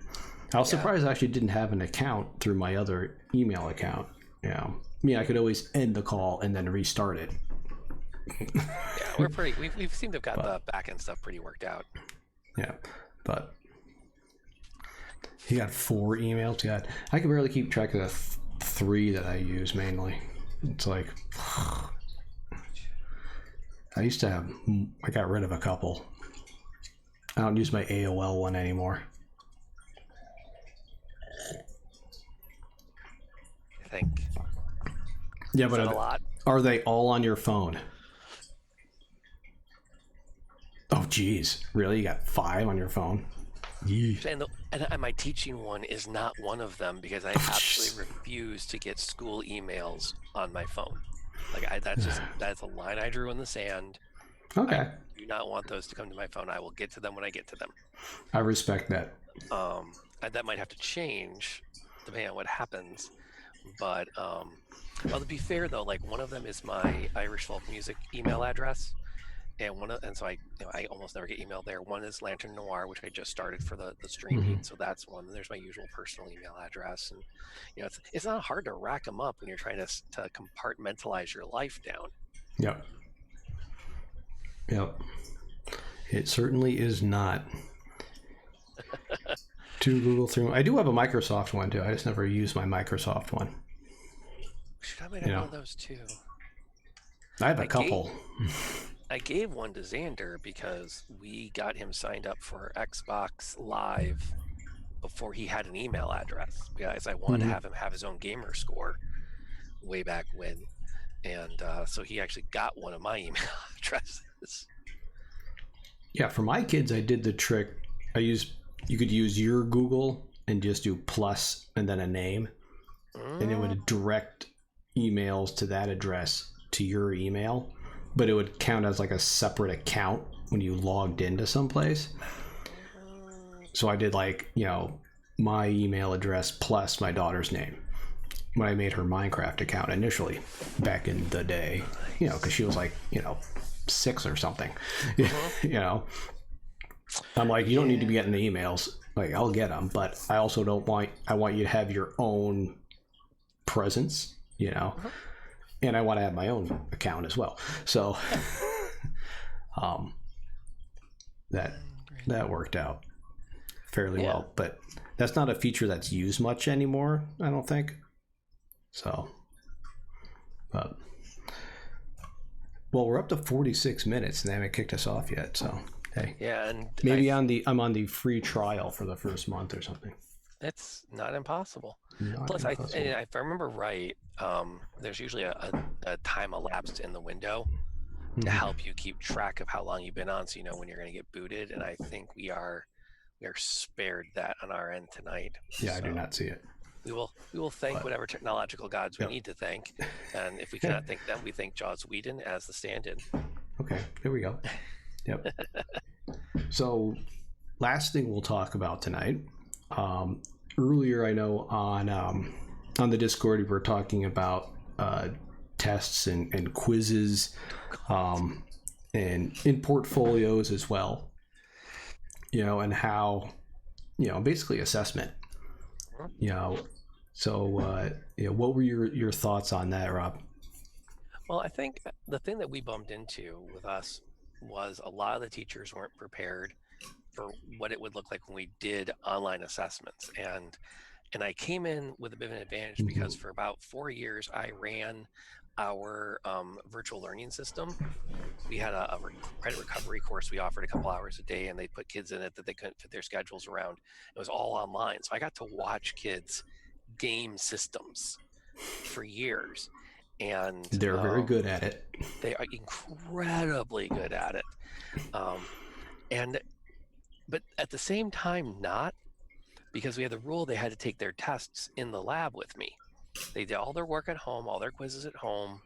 I was surprised I actually didn't have an account through my other email account. I mean, I could always end the call and then restart it. Yeah, we seem to have got the back end stuff pretty worked out. Yeah, but he got 4 emails. God, I can barely keep track of the 3 that I use mainly. It's like I got rid of a couple. I don't use my AOL one anymore. I think. Yeah, but a lot? Are they all on your phone? Oh, geez. Really? You got 5 on your phone? And my teaching one is not one of them because I absolutely refuse to get school emails on my phone. That's a line I drew in the sand. Okay. I do not want those to come to my phone. I will get to them when I get to them. I respect that. That might have to change depending on what happens. But well, to be fair though, like one of them is my Irish folk music email address, and so I almost never get email there. One is LanternNoir, which I just started for the streaming, so that's one. There's my usual personal email address, and it's not hard to rack them up when you're trying to compartmentalize your life down. Yep. It certainly is not. Two Google through. I do have a Microsoft one too. I just never use my Microsoft one. Should I might have one of those too? I have a couple. I gave one to Xander because we got him signed up for Xbox Live before he had an email address, because I wanted to have him have his own gamer score way back when. And so he actually got one of my email addresses. Yeah, for my kids, I did the trick. You could use your Google and just do plus and then a name, and it would direct emails to that address to your email, but it would count as like a separate account when you logged into someplace. So I did like, my email address plus my daughter's name when I made her Minecraft account initially back in the day, because she was like, 6 or something. I'm like, you don't need to be getting the emails. Like, I'll get them, but I also I want you to have your own presence, and I want to have my own account as well. So that worked out fairly well, but that's not a feature that's used much anymore, I don't think. So, but we're up to 46 minutes and they haven't kicked us off yet. So, hey, and maybe I'm on the free trial for the first month or something. It's not impossible. Not impossible. If I remember right, there's usually a time elapsed in the window to help you keep track of how long you've been on, so you know when you're going to get booted. And I think we are spared that on our end tonight. Yeah, so I do not see it. We will thank whatever technological gods we need to thank, and if we cannot thank them, we thank Joss Whedon as the stand-in. Okay, here we go. Yep. So, last thing we'll talk about tonight. Earlier, I know on the Discord we were talking about tests and quizzes, and in portfolios as well. And how, basically assessment. So what were your thoughts on that, Rob? Well, I think the thing that we bumped into with us was a lot of the teachers weren't prepared for what it would look like when we did online assessments, and I came in with a bit of an advantage because for about 4 years I ran our virtual learning system. We had a credit recovery course we offered a couple hours a day, and they put kids in it that they couldn't fit their schedules around. It was all online, so I got to watch kids game systems for years, and they're very good at it. They are incredibly good at it, but at the same time not, because we had the rule they had to take their tests in the lab with me. They did all their work at home, all their quizzes at home.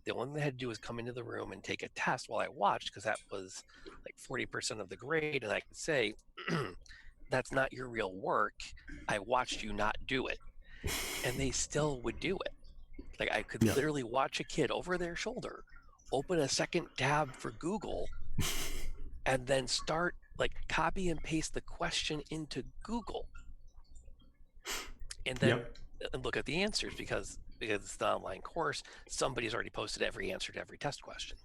The only thing they had to do was come into the room and take a test while I watched, because that was like 40% of the grade, and I could say, that's not your real work. I watched you not do it. And they still would do it. Like, I could literally watch a kid over their shoulder open a second tab for Google and then start, like, copy and paste the question into Google. And then look at the answers, because it's the online course, somebody's already posted every answer to every test question.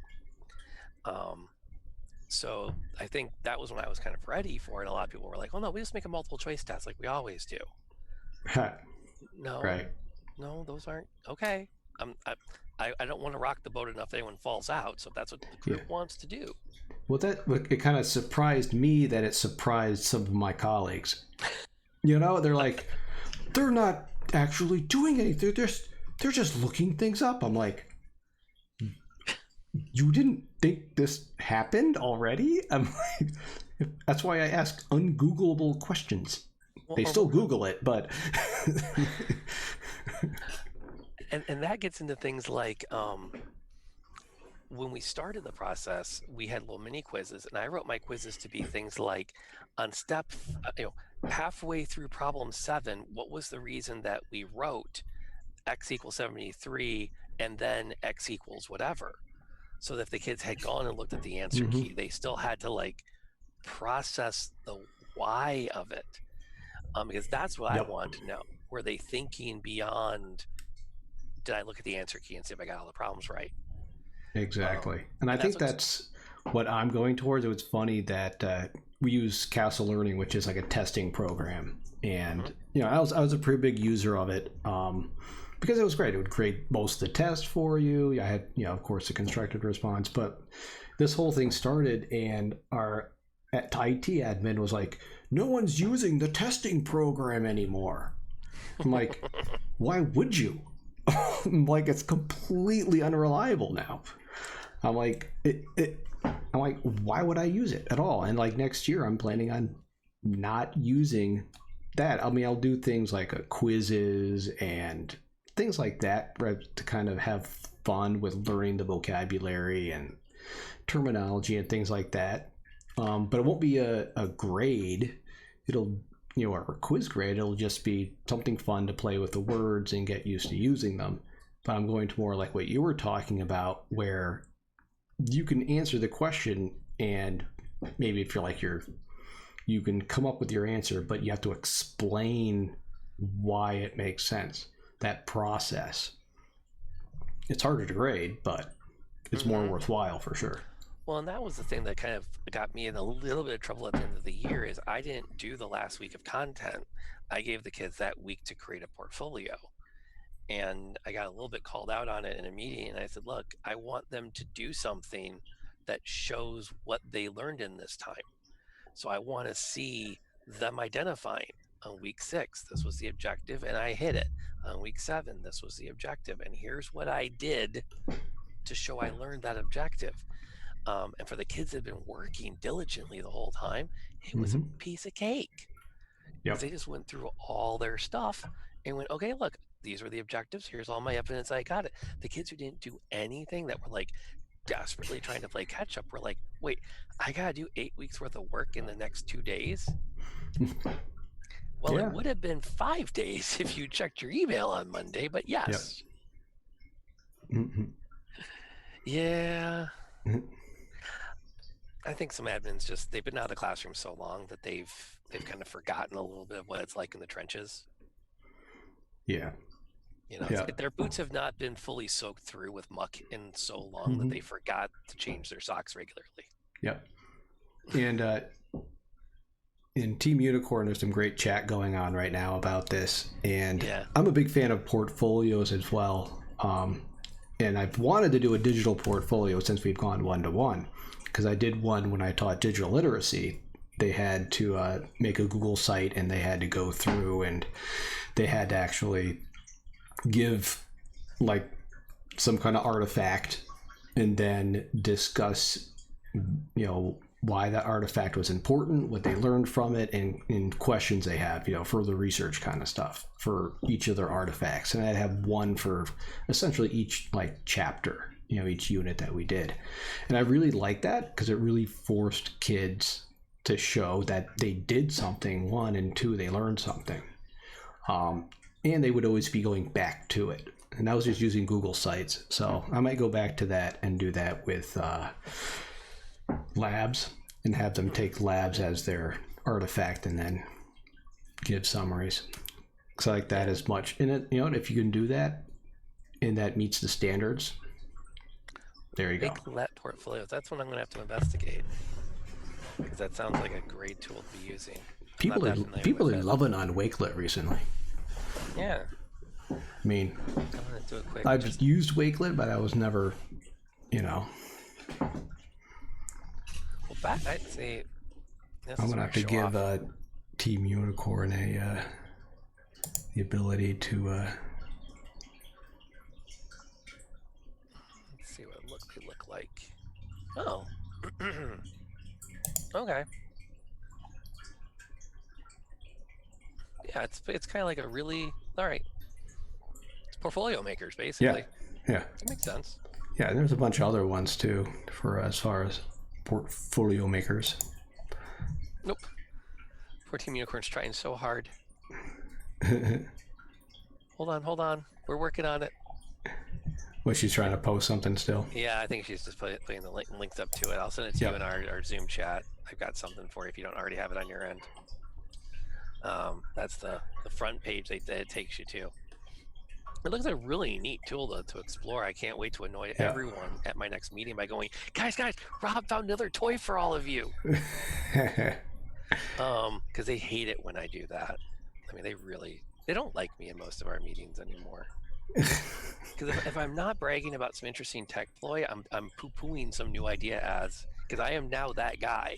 So I think that was when I was kind of ready for it. A lot of people were like, oh no, we just make a multiple choice test like we always do. No, right. No, those aren't okay. I don't want to rock the boat enough that anyone falls out, so if that's what the group wants to do. Well, it kind of surprised me that it surprised some of my colleagues. They're like, they're not actually doing anything. They're just looking things up. I'm like, you didn't think this happened already? I'm like, that's why I ask ungoogleable questions. Well, they still Google it, but and that gets into things like when we started the process, we had little mini quizzes, and I wrote my quizzes to be things like, on step, halfway through problem 7, what was the reason that we wrote x equals 73 and then x equals whatever? So that if the kids had gone and looked at the answer key, they still had to like process the why of it, because that's what I want to know. Were they thinking beyond, did I look at the answer key and see if I got all the problems right? Exactly. And I think that's what I'm going towards. It was funny that we use Castle Learning, which is like a testing program, and I was a pretty big user of it because it was great. It would create most of the tests for you. I had of course the constructed response, but this whole thing started, and our IT admin was like, "No one's using the testing program anymore." I'm like, "Why would you?" I'm like, it's completely unreliable now. I'm like, I'm like, why would I use it at all? And like next year, I'm planning on not using that. I mean, I'll do things like quizzes and things like that to kind of have fun with learning the vocabulary and terminology and things like that. But it won't be a grade. It'll or a quiz grade. It'll just be something fun to play with the words and get used to using them. But I'm going to more like what you were talking about, where you can answer the question, and maybe if you're like you can come up with your answer, but you have to explain why it makes sense. That process. It's harder to grade, but it's more worthwhile for sure. Well, and that was the thing that kind of got me in a little bit of trouble at the end of the year is I didn't do the last week of content. I gave the kids that week to create a portfolio. And I got a little bit called out on it in a meeting, and I said, look, I want them to do something that shows what they learned in this time. So I want to see them identifying on week 6, this was the objective, and I hit it. On week 7, this was the objective, and here's what I did to show I learned that objective. And for the kids that had been working diligently the whole time, it was a piece of cake. Because they just went through all their stuff and went, okay, look, these were the objectives. Here's all my evidence. I got it. The kids who didn't do anything, that were like desperately trying to play catch up, were like, wait, I got to do 8 weeks worth of work in the next 2 days. Well, it would have been 5 days if you checked your email on Monday, but yes. Yeah. I think some admins they've been out of the classroom so long that they've kind of forgotten a little bit of what it's like in the trenches. Yeah. Their boots have not been fully soaked through with muck in so long that they forgot to change their socks regularly. Yep. And in Team Unicorn, there's some great chat going on right now about this. And I'm a big fan of portfolios as well. And I've wanted to do a digital portfolio since we've gone one-to-one. Because I did one when I taught digital literacy. They had to make a Google site, and they had to go through, and they had to actually give like some kind of artifact and then discuss why that artifact was important, what they learned from it, and questions they have, further research kind of stuff for each of their artifacts. And I'd have one for essentially each like chapter, each unit that we did. And I really liked that because it really forced kids to show that they did something, 1, and 2, they learned something. And they would always be going back to it. And that was just using Google Sites. So I might go back to that and do that with labs and have them take labs as their artifact and then give summaries. Because I like that as much. And if you can do that and that meets the standards, there you go. Wakelet portfolios. That's what I'm going to have to investigate. Because that sounds like a great tool to be using. People are loving on Wakelet recently. Yeah. I mean, do it quick. I've used Wakelet, but I was never, Well, I'd say I'm gonna have to give Team Unicorn the ability to. Let's see what it look like. Oh. Okay. Yeah, it's kind of like a really all right. It's portfolio makers basically. Yeah. That makes sense. Yeah, and there's a bunch of other ones too for as far as portfolio makers. Nope. Poor Team Unicorn's trying so hard. Hold on. We're working on it. Was she trying to post something still? Yeah, I think she's just putting the links up to it. I'll send it to you in our Zoom chat. I've got something for you if you don't already have it on your end. That's the front page that it takes you to. It looks like a really neat tool to explore. I can't wait to annoy Yeah. everyone at my next meeting by going, guys, Rob found another toy for all of you. Because they hate it when I do that. I mean, they don't like me in most of our meetings anymore. Because if I'm not bragging about some interesting tech ploy, I'm poo-pooing some new idea as, because I am now that guy.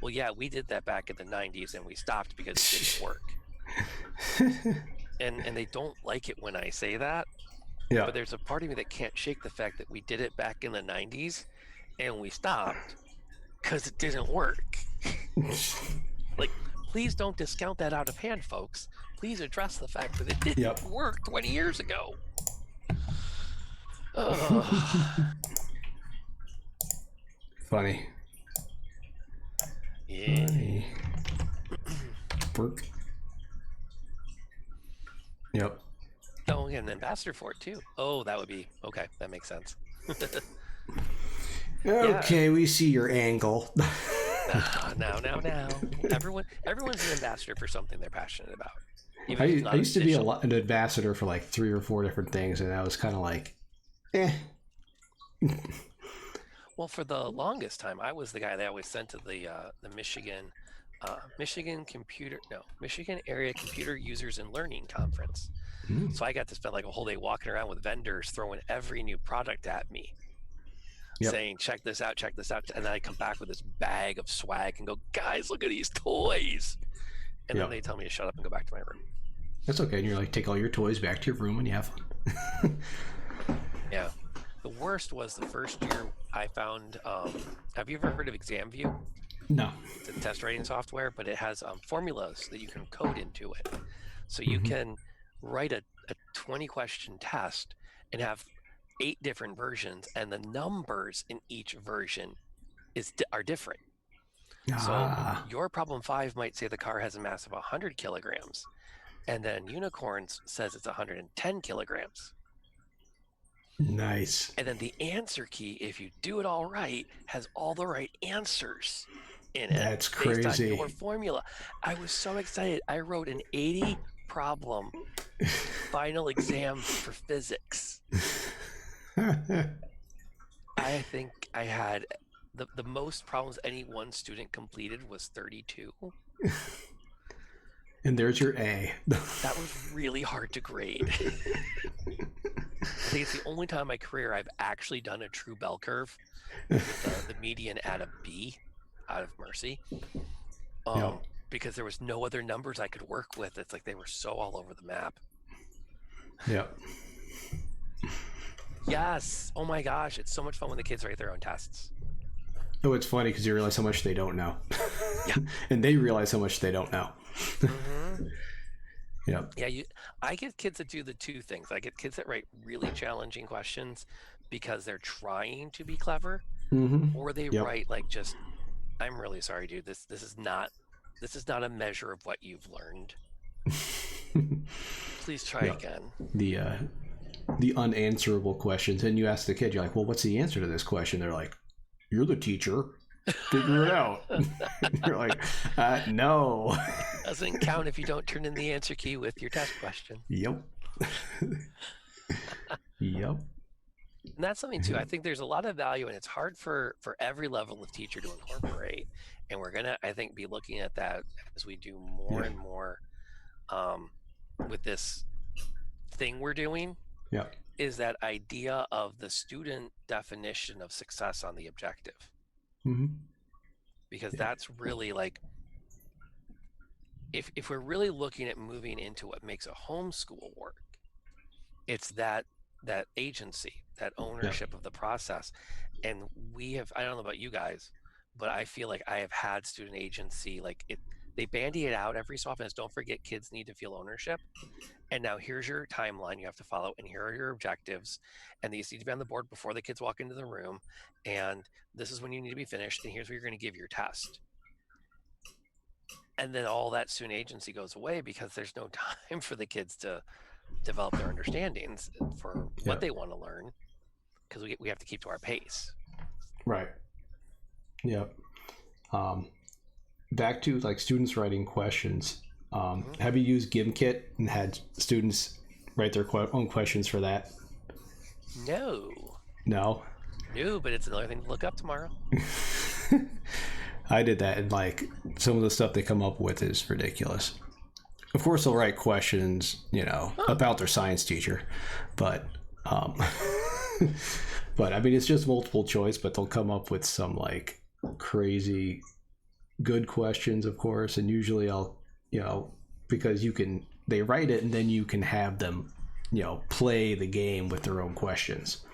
Well, yeah, we did that back in the 90s and we stopped because it didn't work. And they don't like it when I say that. Yeah. But there's a part of me that can't shake the fact that we did it back in the 90s and we stopped because it didn't work. Like, please don't discount that out of hand, folks. Please address the fact that it didn't work 20 years ago. Funny. Yeah. Funny. Work. Yep. Oh, and an ambassador for it too. Oh, that would be okay. That makes sense. Okay, we see your angle. Now. Everyone's an ambassador for something they're passionate about. I used to be an ambassador for like 3 or 4 different things, and I was kind of like, eh. Well, for the longest time, I was the guy they always sent to the Michigan Area Computer Users and Learning Conference. So I got to spend like a whole day walking around with vendors throwing every new product at me, saying, check this out. And then I come back with this bag of swag and go, guys, look at these toys. And then they tell me to shut up and go back to my room. That's okay. And you're like, take all your toys back to your room and you have fun. Yeah. The worst was the first year I found, have you ever heard of ExamView? No. It's a test writing software, but it has formulas that you can code into it. So you can write a 20-question test and have 8 different versions, and the numbers in each version are different. So your problem 5 might say the car has a mass of 100 kilograms, and then Unicorns says it's 110 kilograms. Nice. And then the answer key, if you do it all right, has all the right answers in it. That's crazy. Based on your formula. I was so excited. I wrote an 80 problem final exam for physics. I think I had the most problems any one student completed was 32. And there's your A. That was really hard to grade. I think it's the only time in my career I've actually done a true bell curve with the median at a B out of mercy. Because there was no other numbers I could work with. It's like they were so all over the map. Yep. Yes. Oh my gosh. It's so much fun when the kids write their own tests. Oh, it's funny because you realize how much they don't know. Yeah. And they realize how much they don't know. Yep. Yeah, I get kids that do the 2 things. I get kids that write really challenging questions because they're trying to be clever, or they write like just, I'm really sorry, dude. This is not a measure of what you've learned. Please try again. The unanswerable questions, and you ask the kid, you're like, well, what's the answer to this question? They're like, you're the teacher. Figure it out. You're like, no. Doesn't count if you don't turn in the answer key with your test question. Yep. Yep. And that's something too. I think there's a lot of value, and it's hard for every level of teacher to incorporate. And we're gonna, I think, be looking at that as we do more and more with this thing we're doing. Yeah. Is that idea of the student definition of success on the objective. Because that's really like, if we're really looking at moving into what makes a homeschool work, it's that agency, that ownership of the process. And I don't know about you guys, but I feel like I have had student agency, like they bandy it out every so often as, don't forget, kids need to feel ownership. And now here's your timeline you have to follow, and here are your objectives, and these need to be on the board before the kids walk into the room, and this is when you need to be finished, and here's where you're going to give your test. And then all that student agency goes away because there's no time for the kids to develop their understandings for what they want to learn, because we have to keep to our pace. Right. Yep. Back to like students writing questions. Have you used GimKit and had students write their own questions for that? No. No. No, but it's another thing to look up tomorrow. I did that, and like some of the stuff they come up with is ridiculous. Of course, they'll write questions, about their science teacher, but but I mean, it's just multiple choice, but they'll come up with some like crazy good questions, of course, and usually I'll, because they write it and then you can have them, play the game with their own questions.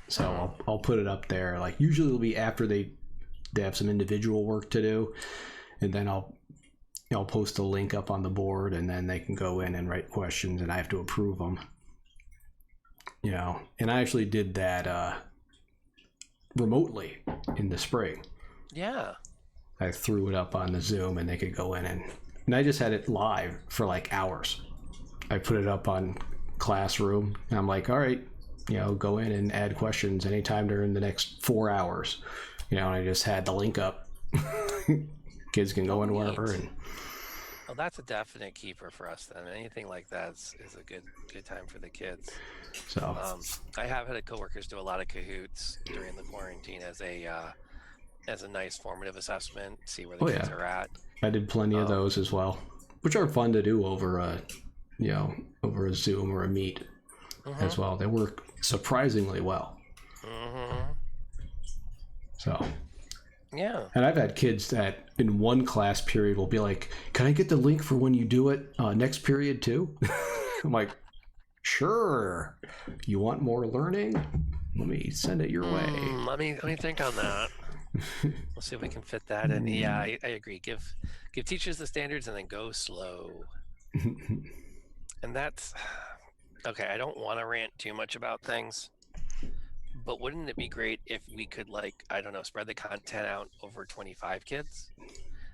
So I'll put it up there. Like usually it'll be after they have some individual work to do, and then I'll post a link up on the board, and then they can go in and write questions, and I have to approve them. And I actually did that remotely in the spring. Yeah. I threw it up on the Zoom, and they could go in, and I just had it live for like hours. I put it up on Classroom, and I'm like, all right, go in and add questions anytime during the next 4 hours. And I just had the link up. Kids can go in wherever. And well, that's a definite keeper for us then. Anything like that is a good time for the kids. So I have had coworkers do a lot of Kahoots during the quarantine as a nice formative assessment, see where the kids are at. I did plenty of those as well, which are fun to do over a Zoom or a Meet as well. They work surprisingly well. So yeah. And I've had kids that in one class period will be like, can I get the link for when you do it next period too? I'm like, sure. You want more learning? Let me send it your way. Let me think on that. We'll see if we can fit that in. Yeah, I agree. Give teachers the standards and then go slow. And that's okay. I don't want to rant too much about things, but wouldn't it be great if we could, like, I don't know, spread the content out over 25 kids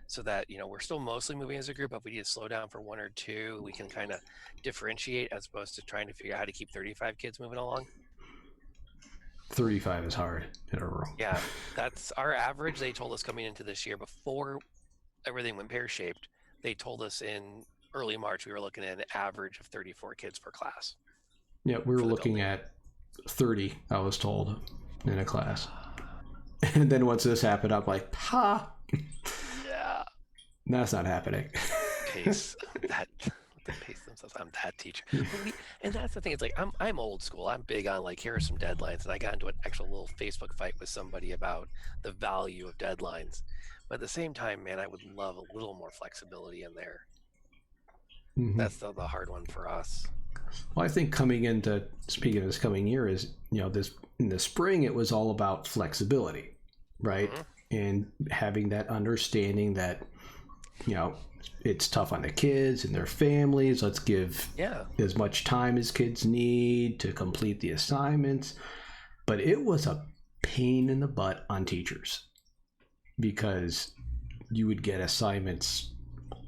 so that, we're still mostly moving as a group, but if we need to slow down for one or two, we can kind of differentiate as opposed to trying to figure out how to keep 35 kids moving along. 35 is hard in a row. Yeah, that's our average. They told us coming into this year before everything went pear-shaped. They told us in early March we were looking at an average of 34 kids per class. Yeah, we were looking at 30, I was told, in a class. And then once this happened, I'm like, ha! Yeah. That's not happening. Pace. They pace themselves. I'm that teacher. And that's the thing. It's like, I'm old school. I'm big on, like, here are some deadlines. And I got into an actual little Facebook fight with somebody about the value of deadlines. But at the same time, man, I would love a little more flexibility in there. That's the hard one for us. Well, I think speaking of this coming year is, this in the spring, it was all about flexibility, right? And having that understanding that, it's tough on the kids and their families. Let's give as much time as kids need to complete the assignments. But it was a pain in the butt on teachers because you would get assignments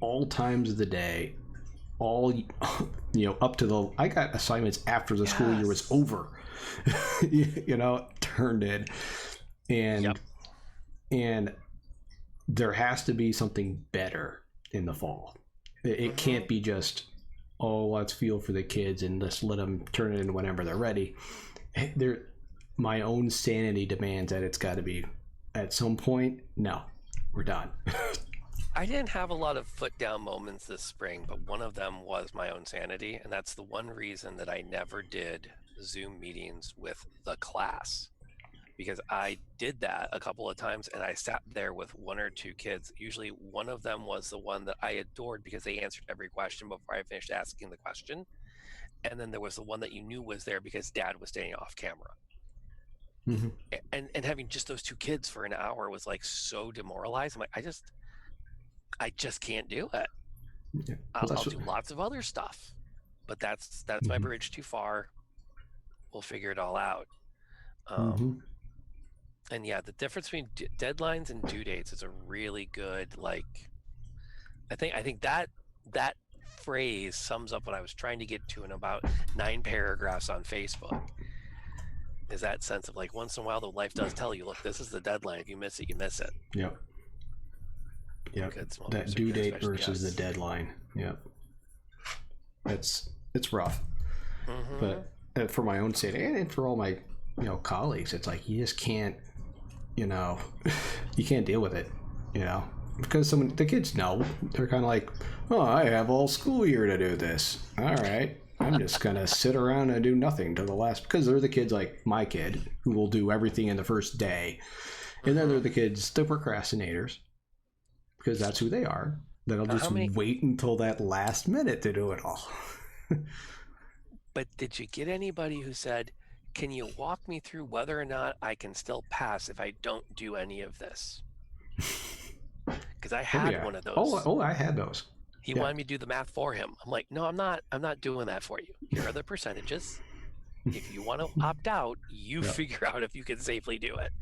all times of the day, all up to I got assignments after the school year was over, turned in, and there has to be something better in the fall. It can't be just, let's feel for the kids and let's let them turn it in whenever they're ready. My own sanity demands that it's got to be at some point. No, we're done. I didn't have a lot of foot down moments this spring, but one of them was my own sanity. And that's the one reason that I never did Zoom meetings with the class, because I did that a couple of times and I sat there with one or two kids. Usually one of them was the one that I adored because they answered every question before I finished asking the question. And then there was the one that you knew was there because dad was staying off camera. And having just those two kids for an hour was like so demoralizing. I'm like, I just can't do it. Yeah. I'll do lots of other stuff, but that's my bridge too far. We'll figure it all out. And yeah, the difference between deadlines and due dates is a really good, like, I think that phrase sums up what I was trying to get to in about 9 paragraphs on Facebook. Is that sense of, like, once in a while, the life does tell you, look, this is the deadline. If you miss it, you miss it. Yep. That due date versus the deadline. Yep. It's rough. Mm-hmm. But for my own sake and for all my colleagues, it's like you just can't, you can't deal with it, because the kids know. They're kind of like, oh, I have all school year to do this. All right, I'm just gonna sit around and do nothing till the last, because they're the kids like my kid who will do everything in the first day, and then they're the kids, the procrastinators, because that's who they are. That'll just wait until that last minute to do it all. But did you get anybody who said, can you walk me through whether or not I can still pass if I don't do any of this? Because I had one of those. Oh, I had those. He wanted me to do the math for him. I'm like, no, I'm not doing that for you. Here are the percentages. If you want to opt out, you figure out if you can safely do it.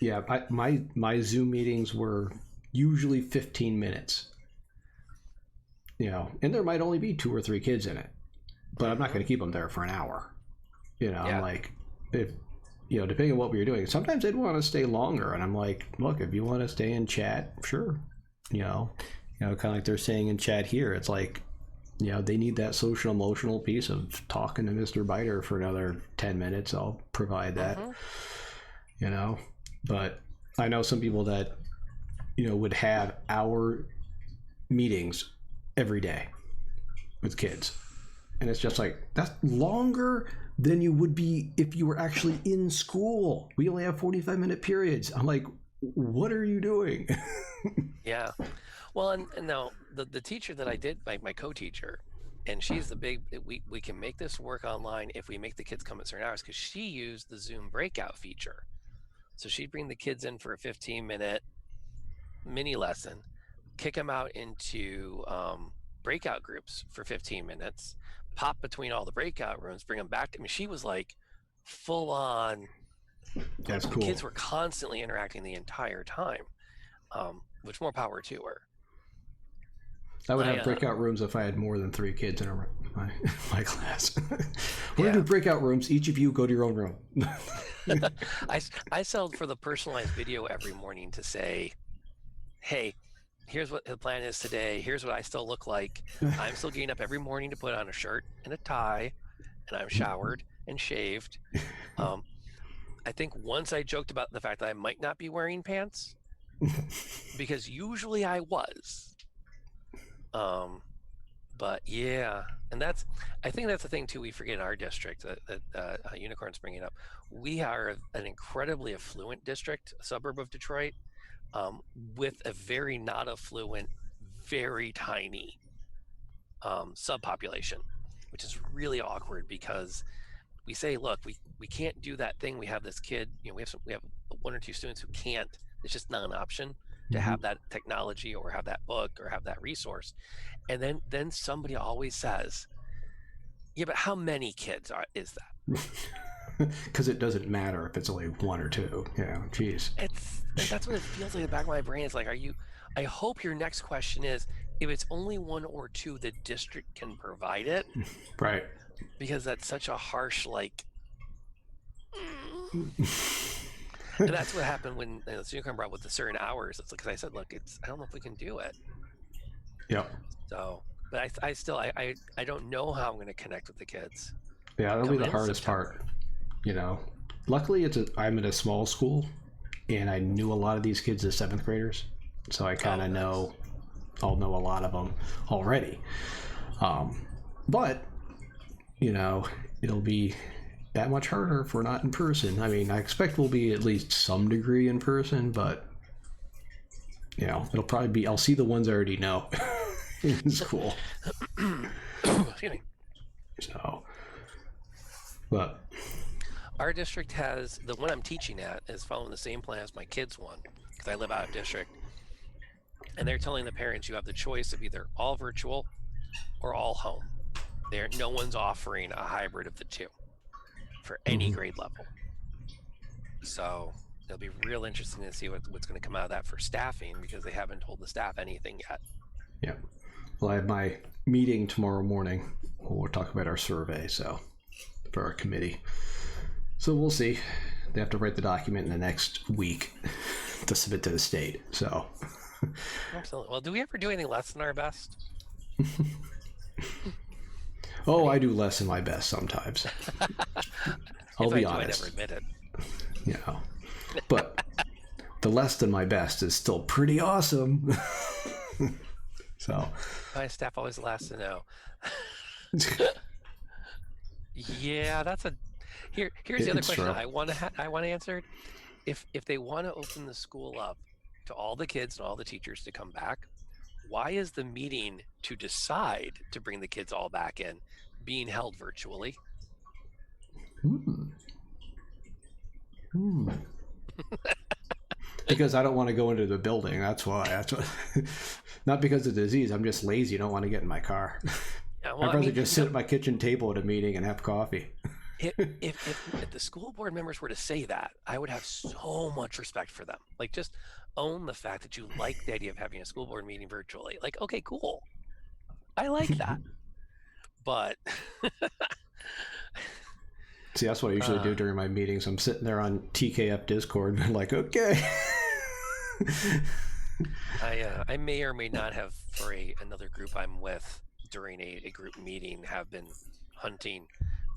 Yeah, my Zoom meetings were usually 15 minutes. And there might only be 2 or 3 kids in it, but I'm not going to keep them there for an hour. I'm like, if depending on what we were doing, sometimes they'd want to stay longer, and I'm like, look, if you want to stay and chat, sure. Kind of like they're saying in chat here, it's like, they need that social emotional piece of talking to Mr. Biter for another 10 minutes. I'll provide that. But I know some people that would have hour meetings every day with kids, and it's just like, that's longer than you would be if you were actually in school. We only have 45-minute periods. I'm like, what are you doing? Yeah. Well, and now the teacher that I did, my co-teacher, and she's the big, we can make this work online if we make the kids come at certain hours, because she used the Zoom breakout feature. So she'd bring the kids in for a 15-minute mini lesson, kick them out into breakout groups for 15 minutes, pop between all the breakout rooms, bring them back. I mean, she was like full on. That's cool. The kids were constantly interacting the entire time, which more power to her. I would have breakout rooms if I had more than 3 kids in my class. We're going to do breakout rooms. Each of you go to your own room. I settled for the personalized video every morning to say, hey, here's what the plan is today. Here's what I still look like. I'm still getting up every morning to put on a shirt and a tie, and I'm showered and shaved. I think once I joked about the fact that I might not be wearing pants, because usually I was. But yeah, and I think that's the thing too we forget in our district that Unicorn's bringing up. We are an incredibly affluent district, a suburb of Detroit, with a very not affluent, very tiny subpopulation, which is really awkward, because we say, look, we can't do that thing. We have this kid, we have 1 or 2 students who can't. It's just not an option to have that technology or have that book or have that resource. And then somebody always says, yeah, but how many kids is that? Because it doesn't matter if it's only 1 or 2. Geez. That's what it feels like in the back of my brain. It's like, I hope your next question is, if it's only 1 or 2, the district can provide it. Right. Because that's such a harsh, like, and that's what happened when Unicorn brought with the certain hours. It's like, because I said, look, I don't know if we can do it. Yep. So, but I still don't know how I'm going to connect with the kids. Yeah, that'll be the hardest part. Luckily I'm at a small school, and I knew a lot of these kids as 7th graders, so I kind of I'll know a lot of them already. But it'll be that much harder if we're not in person. I mean, I expect we'll be at least some degree in person, but it'll probably be, I'll see the ones I already know in school. Excuse me. So, but our district has, the one I'm teaching at is following the same plan as my kids' one, because I live out of district, and they're telling the parents you have the choice of either all virtual or all home. No one's offering a hybrid of the 2 for any grade level. So it'll be real interesting to see what's going to come out of that for staffing, because they haven't told the staff anything yet. Yeah. Well, I have my meeting tomorrow morning. We'll talk about our survey, so for our committee. So we'll see. They have to write the document in the next week to submit to the state. So. Absolutely. Well, do we ever do anything less than our best? Oh, I do less than my best sometimes. I'll If be I do, I honest. never admit it. You know, but the less than my best is still pretty awesome. So, My staff always the last to know. Yeah, that's a here's the other it's question true. I want to I want answered. If they want to open the school up to all the kids and all the teachers to come back, why is the meeting to decide to bring the kids all back in being held virtually? Hmm. Hmm. Because I don't want to go into the building. That's why. That's what. Not because of disease. I'm just lazy. I don't want to get in my car. Yeah, well, I'd I rather mean, just sit at my kitchen table at a meeting and have coffee. if the school board members were to say that, I would have so much respect for them. Like, just own the fact that you like the idea of having a school board meeting virtually. Like, okay, cool. I like that. But See, that's what I usually do during my meetings. I'm sitting there on TKF Discord, and I'm like, okay. I may or may not have, for another group I'm with during a group meeting, have been hunting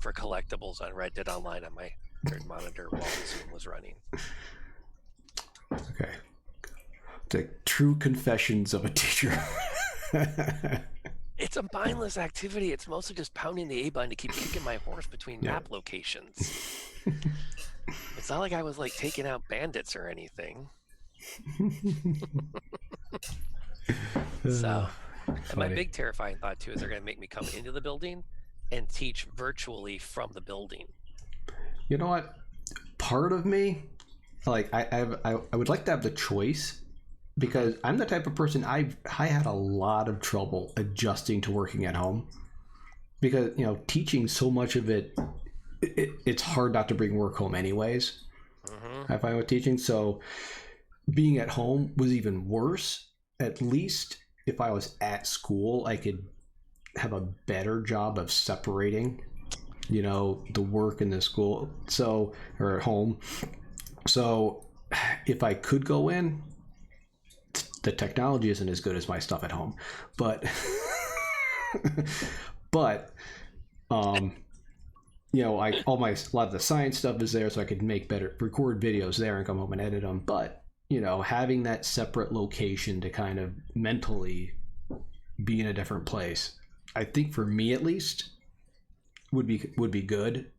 for collectibles on Reddit online on my third monitor while the Zoom was running. Okay. The true confessions of a teacher. It's a mindless activity. It's mostly just pounding the A button to keep kicking my horse between map locations. It's not like I was like taking out bandits or anything. So, and my big terrifying thought too is they're going to make me come into the building and teach virtually from the building. You know what? Part of me, like, I would like to have the choice, because I'm the type of person I had a lot of trouble adjusting to working at home, because teaching, so much of it's hard not to bring work home anyways. I find with teaching, so being at home was even worse. At least if I was at school, I could have a better job of separating the work in the school, or at home. So if I could go in, the technology isn't as good as my stuff at home, but but a lot of the science stuff is there, so I could record videos there and come home and edit them. But having that separate location to kind of mentally be in a different place, I think for me at least would be good.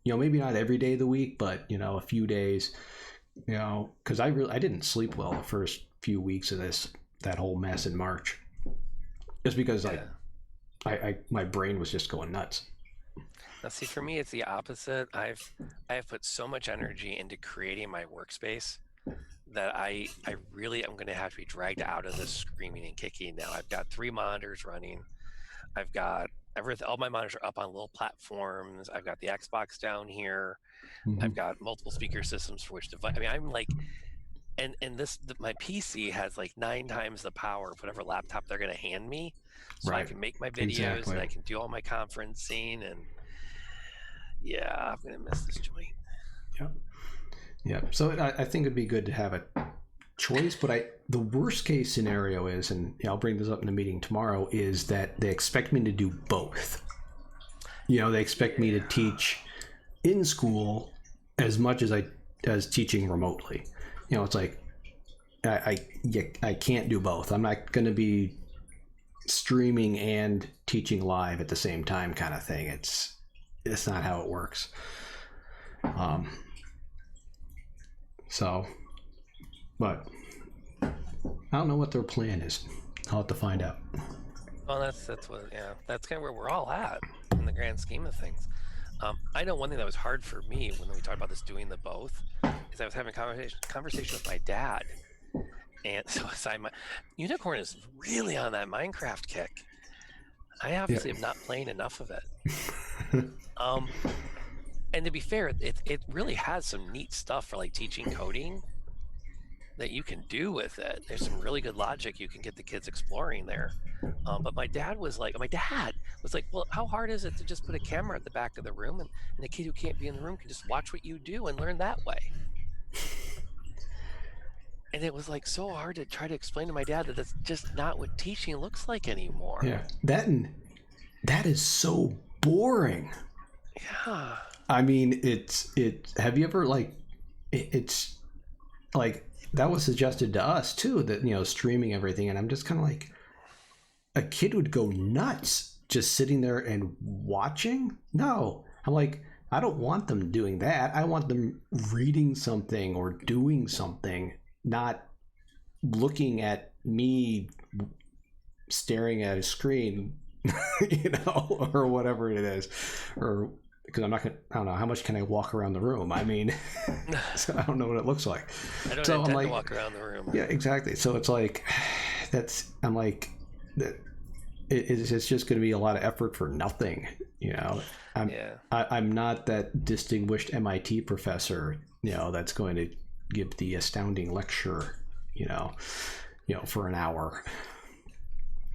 Maybe not every day of the week, but a few days. Because I didn't sleep well the first few weeks of that whole mess in March, just because my brain was just going nuts. Now, see, for me, it's the opposite. I have put so much energy into creating my workspace that I really am going to have to be dragged out of this screaming and kicking now. I've got 3 monitors running. I've got everything. All my monitors are up on little platforms. I've got the Xbox down here. Mm-hmm. I've got multiple speaker systems for which device. I mean, I'm like, and my PC has like 9 times the power of whatever laptop they're going to hand me, so I can make my videos and I can do all my conferencing. And yeah, I'm going to miss this joint. Yeah. So I think it'd be good to have a choice, but the worst case scenario is, and I'll bring this up in the meeting tomorrow, is that they expect me to do both. They expect me to teach in school as much as teaching remotely. It's like I can't do both. I'm not going to be streaming and teaching live at the same time, kind of thing. It's not how it works. So, but I don't know what their plan is. I'll have to find out. Well, that's what, that's kind of where we're all at in the grand scheme of things. I know one thing that was hard for me when we talked about this, doing the both, is I was having a conversation with my dad, and so Unicorn is really on that Minecraft kick. I obviously am not playing enough of it. And to be fair, it really has some neat stuff for like teaching coding that you can do with it. There's some really good logic you can get the kids exploring there. But my dad was like, well, how hard is it to just put a camera at the back of the room, and the kid who can't be in the room can just watch what you do and learn that way? And it was like so hard to try to explain to my dad that that's just not what teaching looks like anymore. Yeah, that, and that is so boring. Yeah. I mean, have you ever it's like that was suggested to us too, that streaming everything, and I'm just kind of like, a kid would go nuts just sitting there and watching. No, I'm like, I don't want them doing that. I want them reading something or doing something, not looking at me staring at a screen, or whatever it is, or because I'm not gonna. I don't know how much can I walk around the room. I mean, so I don't know what it looks like. I don't So intend I'm like, to walk around the room. yeah, exactly. So it's like, I'm like, it's just going to be a lot of effort for nothing. I'm not that distinguished MIT professor, that's going to give the astounding lecture, for an hour.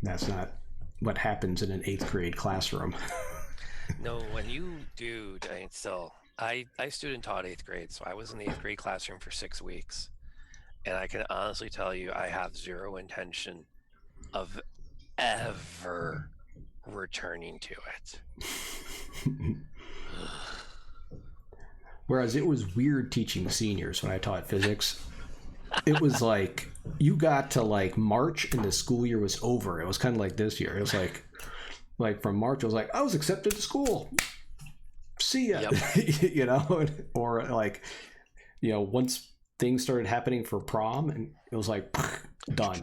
That's not what happens in an 8th grade classroom. No, when you do, I student taught 8th grade, so I was in the 8th grade classroom for 6 weeks, and I can honestly tell you, I have zero intention of ever returning to it. Whereas it was weird teaching seniors when I taught physics. It was like you got to like March and the school year was over. It was kind of like this year. It was like from March, I was like, I was accepted to school. See ya. Yep. Or like, once things started happening for prom, and it was like done.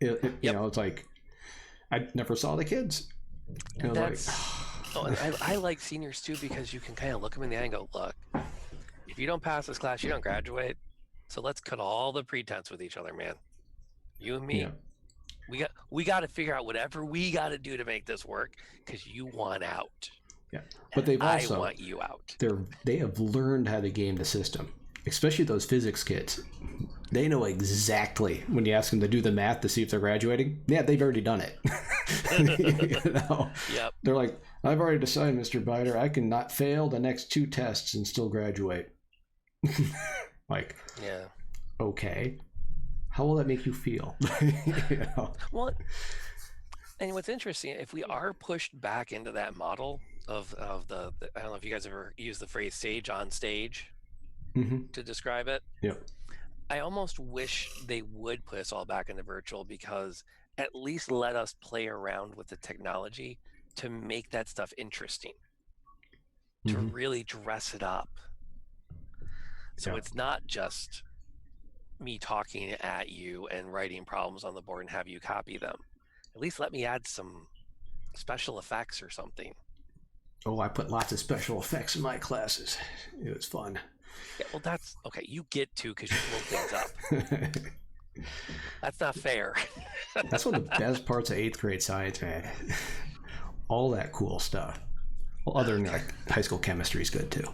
It's like I never saw the kids. And I like seniors too, because you can kind of look them in the eye and go, look, if you don't pass this class, you don't graduate. So let's cut all the pretense with each other, man. You and me, we got to figure out whatever we got to do to make this work, because you want out. Yeah, but I want you out. They have learned how to game the system, especially those physics kids. They know exactly when you ask them to do the math to see if they're graduating. Yeah, they've already done it. Yep. They're like, I've already decided, Mr. Biter, I can not fail the next 2 tests and still graduate. Like, yeah. Okay. How will that make you feel? Well, and what's interesting, if we are pushed back into that model of the I don't know if you guys ever use the phrase sage on stage to describe it. Yep. I almost wish they would put us all back into virtual, because at least let us play around with the technology to make that stuff interesting, to really dress it up. So it's not just me talking at you and writing problems on the board and have you copy them. At least let me add some special effects or something. Oh, I put lots of special effects in my classes. It was fun. Yeah, well, that's okay. You get to, because you blow things up. That's not fair. That's one of the best parts of 8th grade science, man. All that cool stuff. Well, other than like high school chemistry is good too.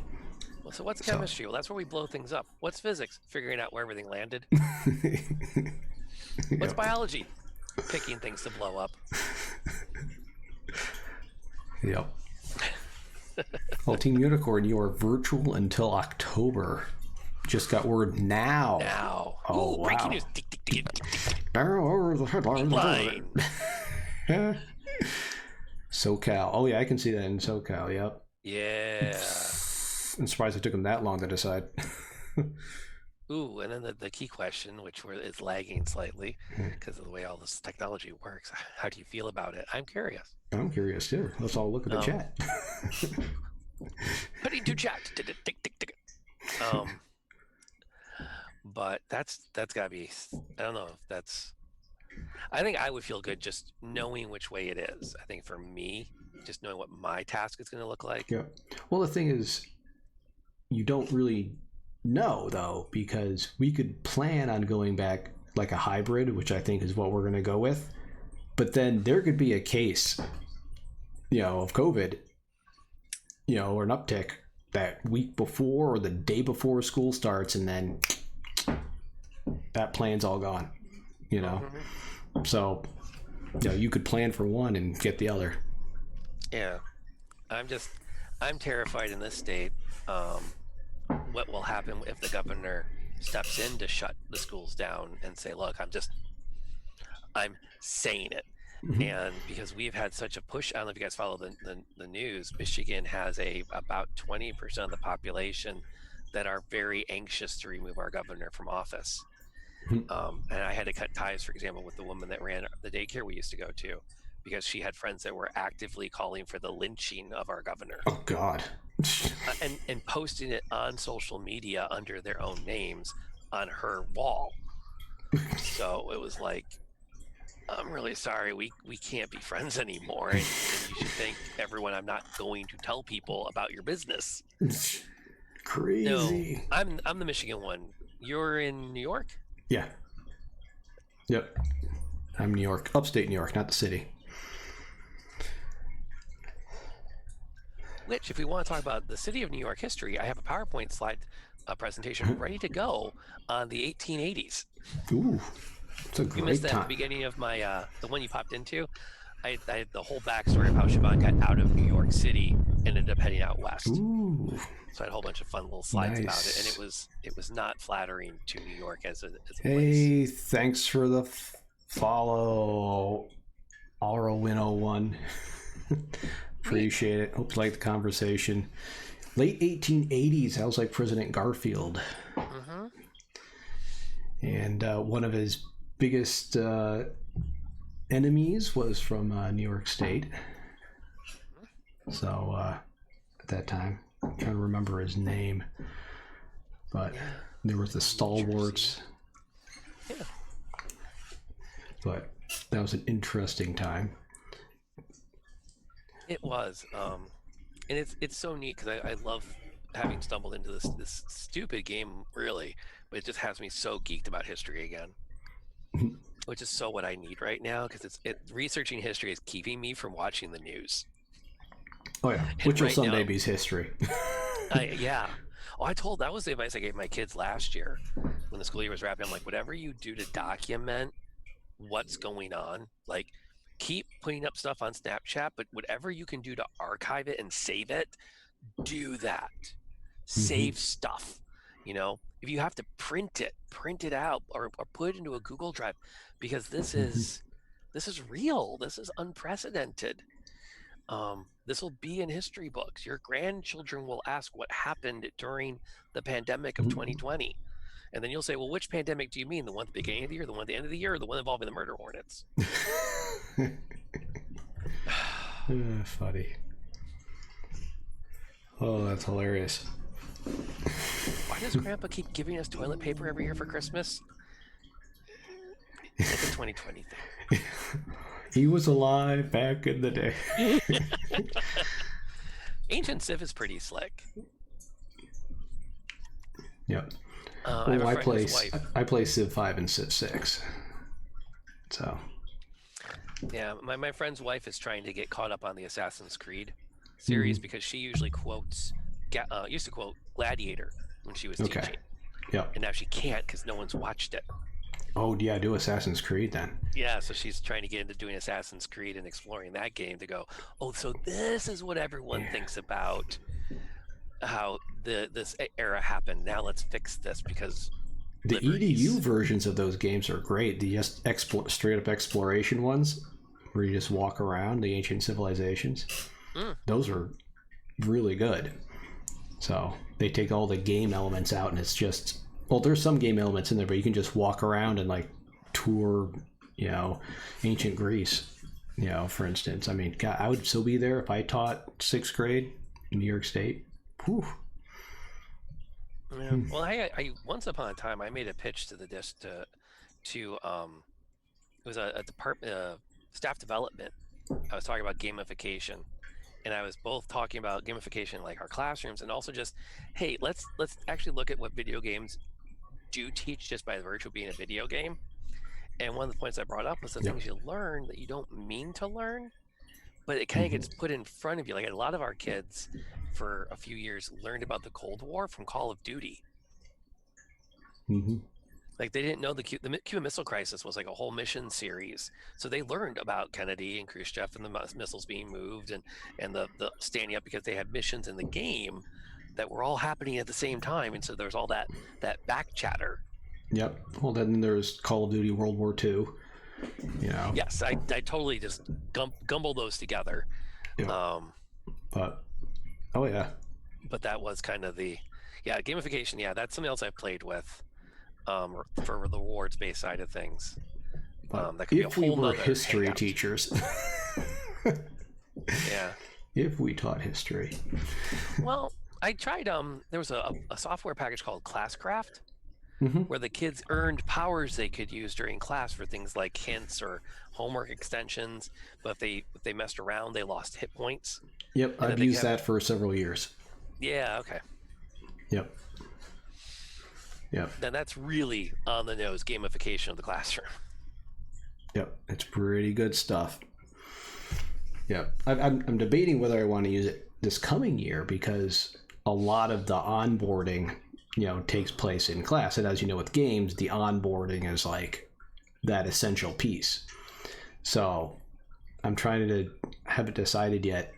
Well, so what's chemistry? Well, that's where we blow things up. What's physics? Figuring out where everything landed. What's biology? Picking things to blow up. Yep. Well, Team Unicorn, you are virtual until October. Just got word now. Oh, wow. Breaking news. Over the headline. Line. SoCal. Oh, yeah, I can see that in SoCal. Yep. Yeah. I'm surprised it took them that long to decide. Ooh, and then the key question, which is lagging slightly because of the way all this technology works. How do you feel about it? I'm curious. I'm curious too. Let's all look at the chat. Putting to chat. But that's got to be. I don't know if that's. I think I would feel good just knowing which way it is. I think for me, just knowing what my task is going to look like. Yeah. Well, the thing is, you don't really know though, because we could plan on going back like a hybrid, which I think is what we're going to go with. But then there could be a case, of COVID, or an uptick that week before or the day before school starts, and then that plan's all gone, So, you could plan for one and get the other. Yeah. I'm terrified in this state. What will happen if the governor steps in to shut the schools down and say, look, I'm saying it. And because we've had such a push, I don't know if you guys follow the news, Michigan has about 20% of the population that are very anxious to remove our governor from office. And I had to cut ties, for example, with the woman that ran the daycare we used to go to, because she had friends that were actively calling for the lynching of our governor. Oh God. And posting it on social media under their own names on her wall. So it was like, I'm really sorry, we can't be friends anymore, and you should thank everyone I'm not going to tell people about your business. Crazy. No, I'm the Michigan one. You're in New York? Yeah. Yep. I'm New York, upstate New York, not the city. Which, if we want to talk about the city of New York history, I have a PowerPoint slide presentation ready to go on the 1880s. Ooh, it's a You missed great that at time. the beginning of my the one you popped into. I had the whole backstory of how Siobhan got out of New York City and ended up heading out west. Ooh, So I had a whole bunch of fun little slides about it, and nice. it was not flattering to New York as a place. Hey, thanks for the follow, Auro101. Appreciate it. Hope you like the conversation. Late 1880s, I was like President Garfield. And one of his biggest enemies was from New York State. So at that time, I'm trying to remember his name, but there was the stalwarts. Yeah. But that was an interesting time. It was, and it's so neat because I love having stumbled into this stupid game, really, but it just has me so geeked about history again, which is so what I need right now, because researching history is keeping me from watching the news. Oh yeah, And which will right someday now- be history. Yeah. Oh, that was the advice I gave my kids last year when the school year was wrapping. I'm like, whatever you do to document what's going on, like keep putting up stuff on Snapchat, but whatever you can do to archive it and save it, do that. Save stuff. You know, if you have to print it out or put it into a Google Drive, because this is real. This is unprecedented. This will be in history books. Your grandchildren will ask what happened during the pandemic of 2020. And then you'll say, well, which pandemic do you mean? The one at the beginning of the year, the one at the end of the year, or the one involving the murder hornets? Funny. Oh, that's hilarious. Why does Grandpa keep giving us toilet paper every year for Christmas? It's a 2020 thing. He was alive back in the day. Ancient Civ is pretty slick. Yep. I play Civ 5 and Civ 6. So. Yeah, my friend's wife is trying to get caught up on the Assassin's Creed series because she usually used to quote Gladiator when she was teaching. Yep. And now she can't because no one's watched it. Oh, yeah, do Assassin's Creed then. Yeah, so she's trying to get into doing Assassin's Creed and exploring that game to go, oh, so this is what everyone thinks about how this era happened. Now let's fix this because the EDU versions of those games are great. The just straight up exploration ones where you just walk around the ancient civilizations. Those are really good. So they take all the game elements out and it's just, well, there's some game elements in there, but you can just walk around and like tour, ancient Greece, for instance. I mean, God, I would still be there if I taught 6th grade in New York State. Whew. Yeah. Well, I once upon a time I made a pitch to the district to it was a department staff development. I was talking about gamification, and I was both talking about gamification like our classrooms, and also just, hey, let's actually look at what video games do teach just by virtue of being a video game. And one of the points I brought up was the things you learn that you don't mean to learn, but it kind of gets put in front of you. Like a lot of our kids for a few years learned about the Cold War from Call of Duty. Like they didn't know the Cuban Missile Crisis was like a whole mission series. So they learned about Kennedy and Khrushchev and the missiles being moved and the standing up because they had missions in the game that were all happening at the same time. And so there's all that back chatter. Yep. Well, then there's Call of Duty World War II. You know. Yes, I totally just gumble those together. Yeah. But oh yeah. But that was kind of gamification. Yeah, that's something else I played with for the rewards-based side of things. But That could be a if we whole were nother history hangout. teachers, Yeah. if we taught history, Well, I tried. There was a software package called Classcraft, mm-hmm. where the kids earned powers they could use during class for things like hints or homework extensions. But if they messed around, they lost hit points. Yep, And I've then they used have that for several years. Yeah. Okay. Yep. Yep. Then that's really on the nose gamification of the classroom. Yep, it's pretty good stuff. Yep, I'm debating whether I want to use it this coming year because a lot of the onboarding, takes place in class. And as you know, with games, the onboarding is like that essential piece. So I'm trying to haven't decided yet.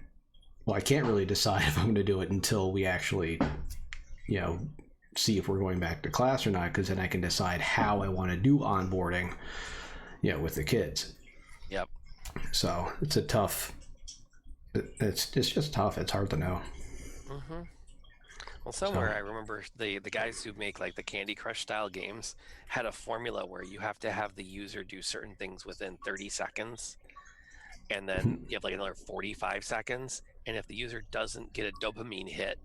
Well, I can't really decide if I'm going to do it until we actually, see if we're going back to class or not, because then I can decide how I want to do onboarding, with the kids. Yep. So it's a tough. It's just tough. It's hard to know. Mm-hmm. Well, somewhere I remember the guys who make like the Candy Crush style games had a formula where you have to have the user do certain things within 30 seconds, and then you have like another 45 seconds, and if the user doesn't get a dopamine hit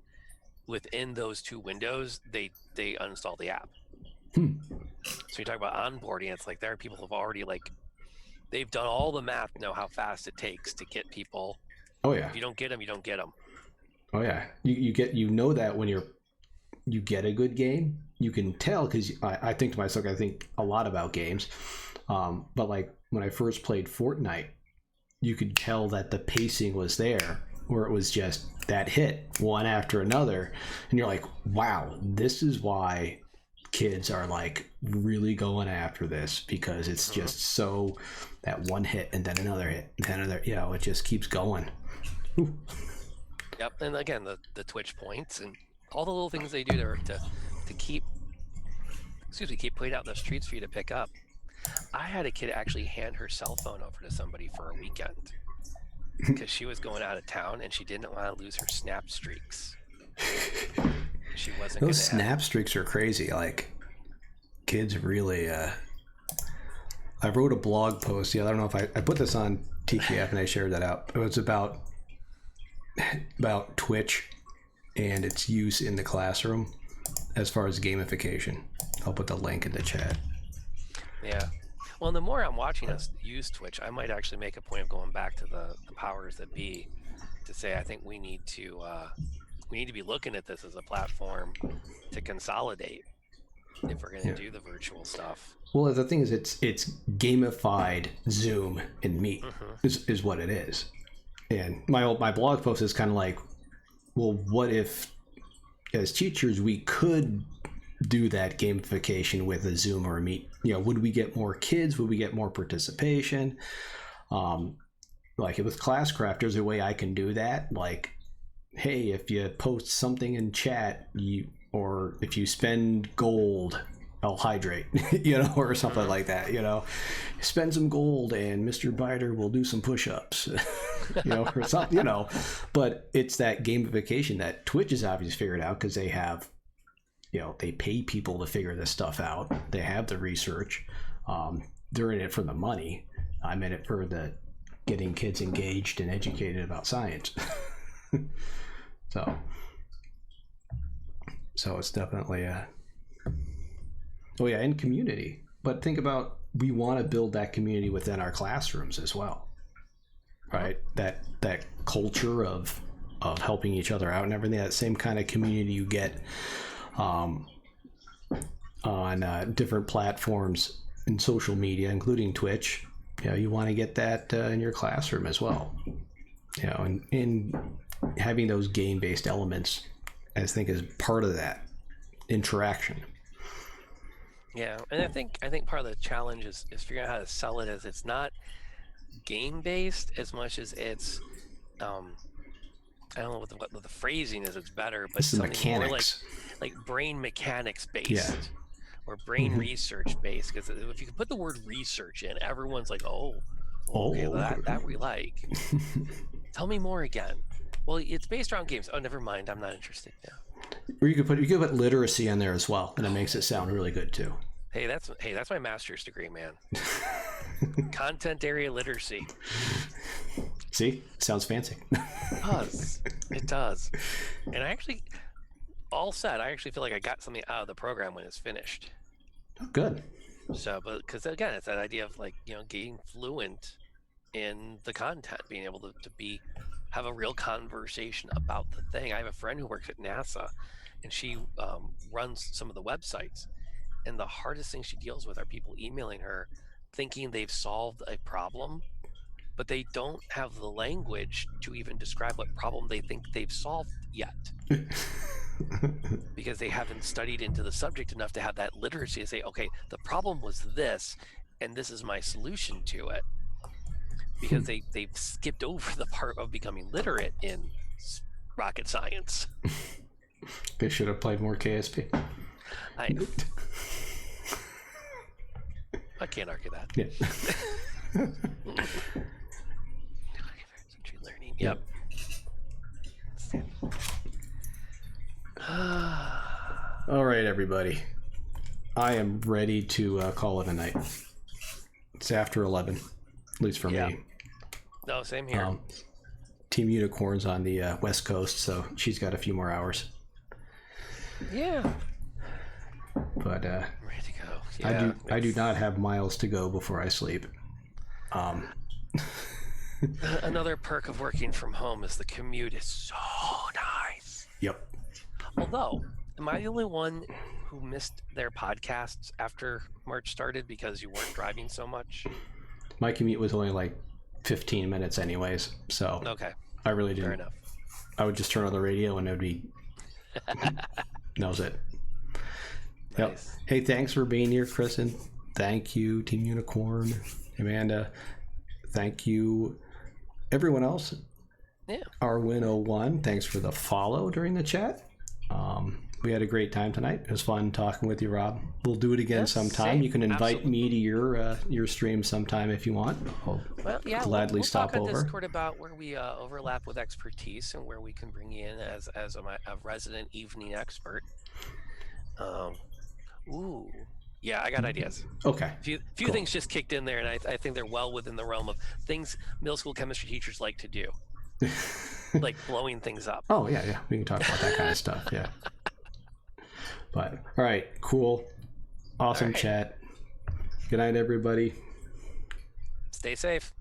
within those 2 windows, they uninstall the app. So you talk about onboarding, it's like there are people who've already they've done all the math, know how fast it takes to get people. Oh yeah. If you don't get them, you don't get them. Oh yeah. You get that when you get a good game, you can tell because I think to myself, I think a lot about games, but like when I first played Fortnite, you could tell that the pacing was there, where it was just that hit one after another, and you're like, wow, this is why kids are like really going after this, because it's just so that one hit and then another hit and then another, it just keeps going. Ooh. Yep. And again, the Twitch points and all the little things they do to keep putting out those treats for you to pick up. I had a kid actually hand her cell phone over to somebody for a weekend because she was going out of town and she didn't want to lose her snap streaks. She wasn't. Those snap streaks are crazy. Like, kids really. I wrote a blog post. Yeah, I don't know if I put this on TKF and I shared that out. It was about Twitch and its use in the classroom as far as gamification. I'll put the link in the chat. Yeah. Well, the more I'm watching us use Twitch, I might actually make a point of going back to the powers that be to say I think we need to be looking at this as a platform to consolidate if we're going to do the virtual stuff. Well, the thing is, it's gamified Zoom and Meet is what it is. And my blog post is kind of like, well, what if as teachers we could do that gamification with a Zoom or a Meet? Would we get more kids? Would we get more participation? Like with Classcraft, there's a way I can do that. Like, hey, if you post something in chat, or if you spend gold, I'll hydrate, or something like that. Spend some gold and Mr. Biter will do some push-ups, or something. But it's that gamification that Twitch has obviously figured out because they have. They pay people to figure this stuff out. They have the research. They're in it for the money. I'm in it for the getting kids engaged and educated about science. So it's definitely and community. But think about, we want to build that community within our classrooms as well, right? That culture of helping each other out and everything. That same kind of community you get on different platforms in social media, including Twitch. You want to get that in your classroom as well. And in having those game-based elements, I think, is part of that interaction. Yeah, and I think part of the challenge is figuring out how to sell it as it's not game-based as much as it's I don't know what the phrasing is. It's better, but it's the something mechanics. more like brain mechanics based. Yeah. or brain research based, because if you can put the word research in, everyone's like, oh, okay, that we like. Tell me more again. Well, it's based around games. Oh, never mind. I'm not interested now. Or you could put literacy in there as well, and it makes it sound really good too. Hey, that's my master's degree, man. Content area literacy. See, sounds fancy. It does. And I actually, all said, I actually feel like I got something out of the program when it's finished. Oh, good. So, but because again, it's that idea of like, getting fluent in the content, being able to have a real conversation about the thing. I have a friend who works at NASA, and she runs some of the websites, and the hardest thing she deals with are people emailing her thinking they've solved a problem, but they don't have the language to even describe what problem they think they've solved yet. Because they haven't studied into the subject enough to have that literacy to say, okay, the problem was this, and this is my solution to it. Because they've skipped over the part of becoming literate in rocket science. They should have played more KSP. I can't argue that. Yeah. Century learning. Yep. All right, everybody. I am ready to call it a night. It's after 11, at least for me. No, same here. Team Unicorn's on the West Coast, so she's got a few more hours. Yeah. But ready to go. Yeah, I do not have miles to go before I sleep. Another perk of working from home is the commute is so nice. Yep. Although, am I the only one who missed their podcasts after March started because you weren't driving so much? My commute was only like 15 minutes anyways, so okay. I really didn't. Fair enough. I would just turn on the radio and it would be... knows it. Nice. Yep. Hey, thanks for being here, Kristen. Thank you, Team Unicorn. Amanda. Thank you, everyone else. Yeah. Arwin01, thanks for the follow during the chat. We had a great time tonight. It was fun talking with you, Rob. We'll do it again sometime. Same. You can invite Absolutely. me to your stream sometime if you want. I'll gladly we'll stop talk on over. Discord about where we overlap with expertise and where we can bring you in as a resident evening expert. Ooh, yeah, I got ideas. Okay. Few Cool. things just kicked in there, and I think they're well within the realm of things middle school chemistry teachers like to do, like blowing things up. Oh yeah, we can talk about that kind of stuff. Yeah. But all right, cool, awesome All right. chat. Good night, everybody. Stay safe.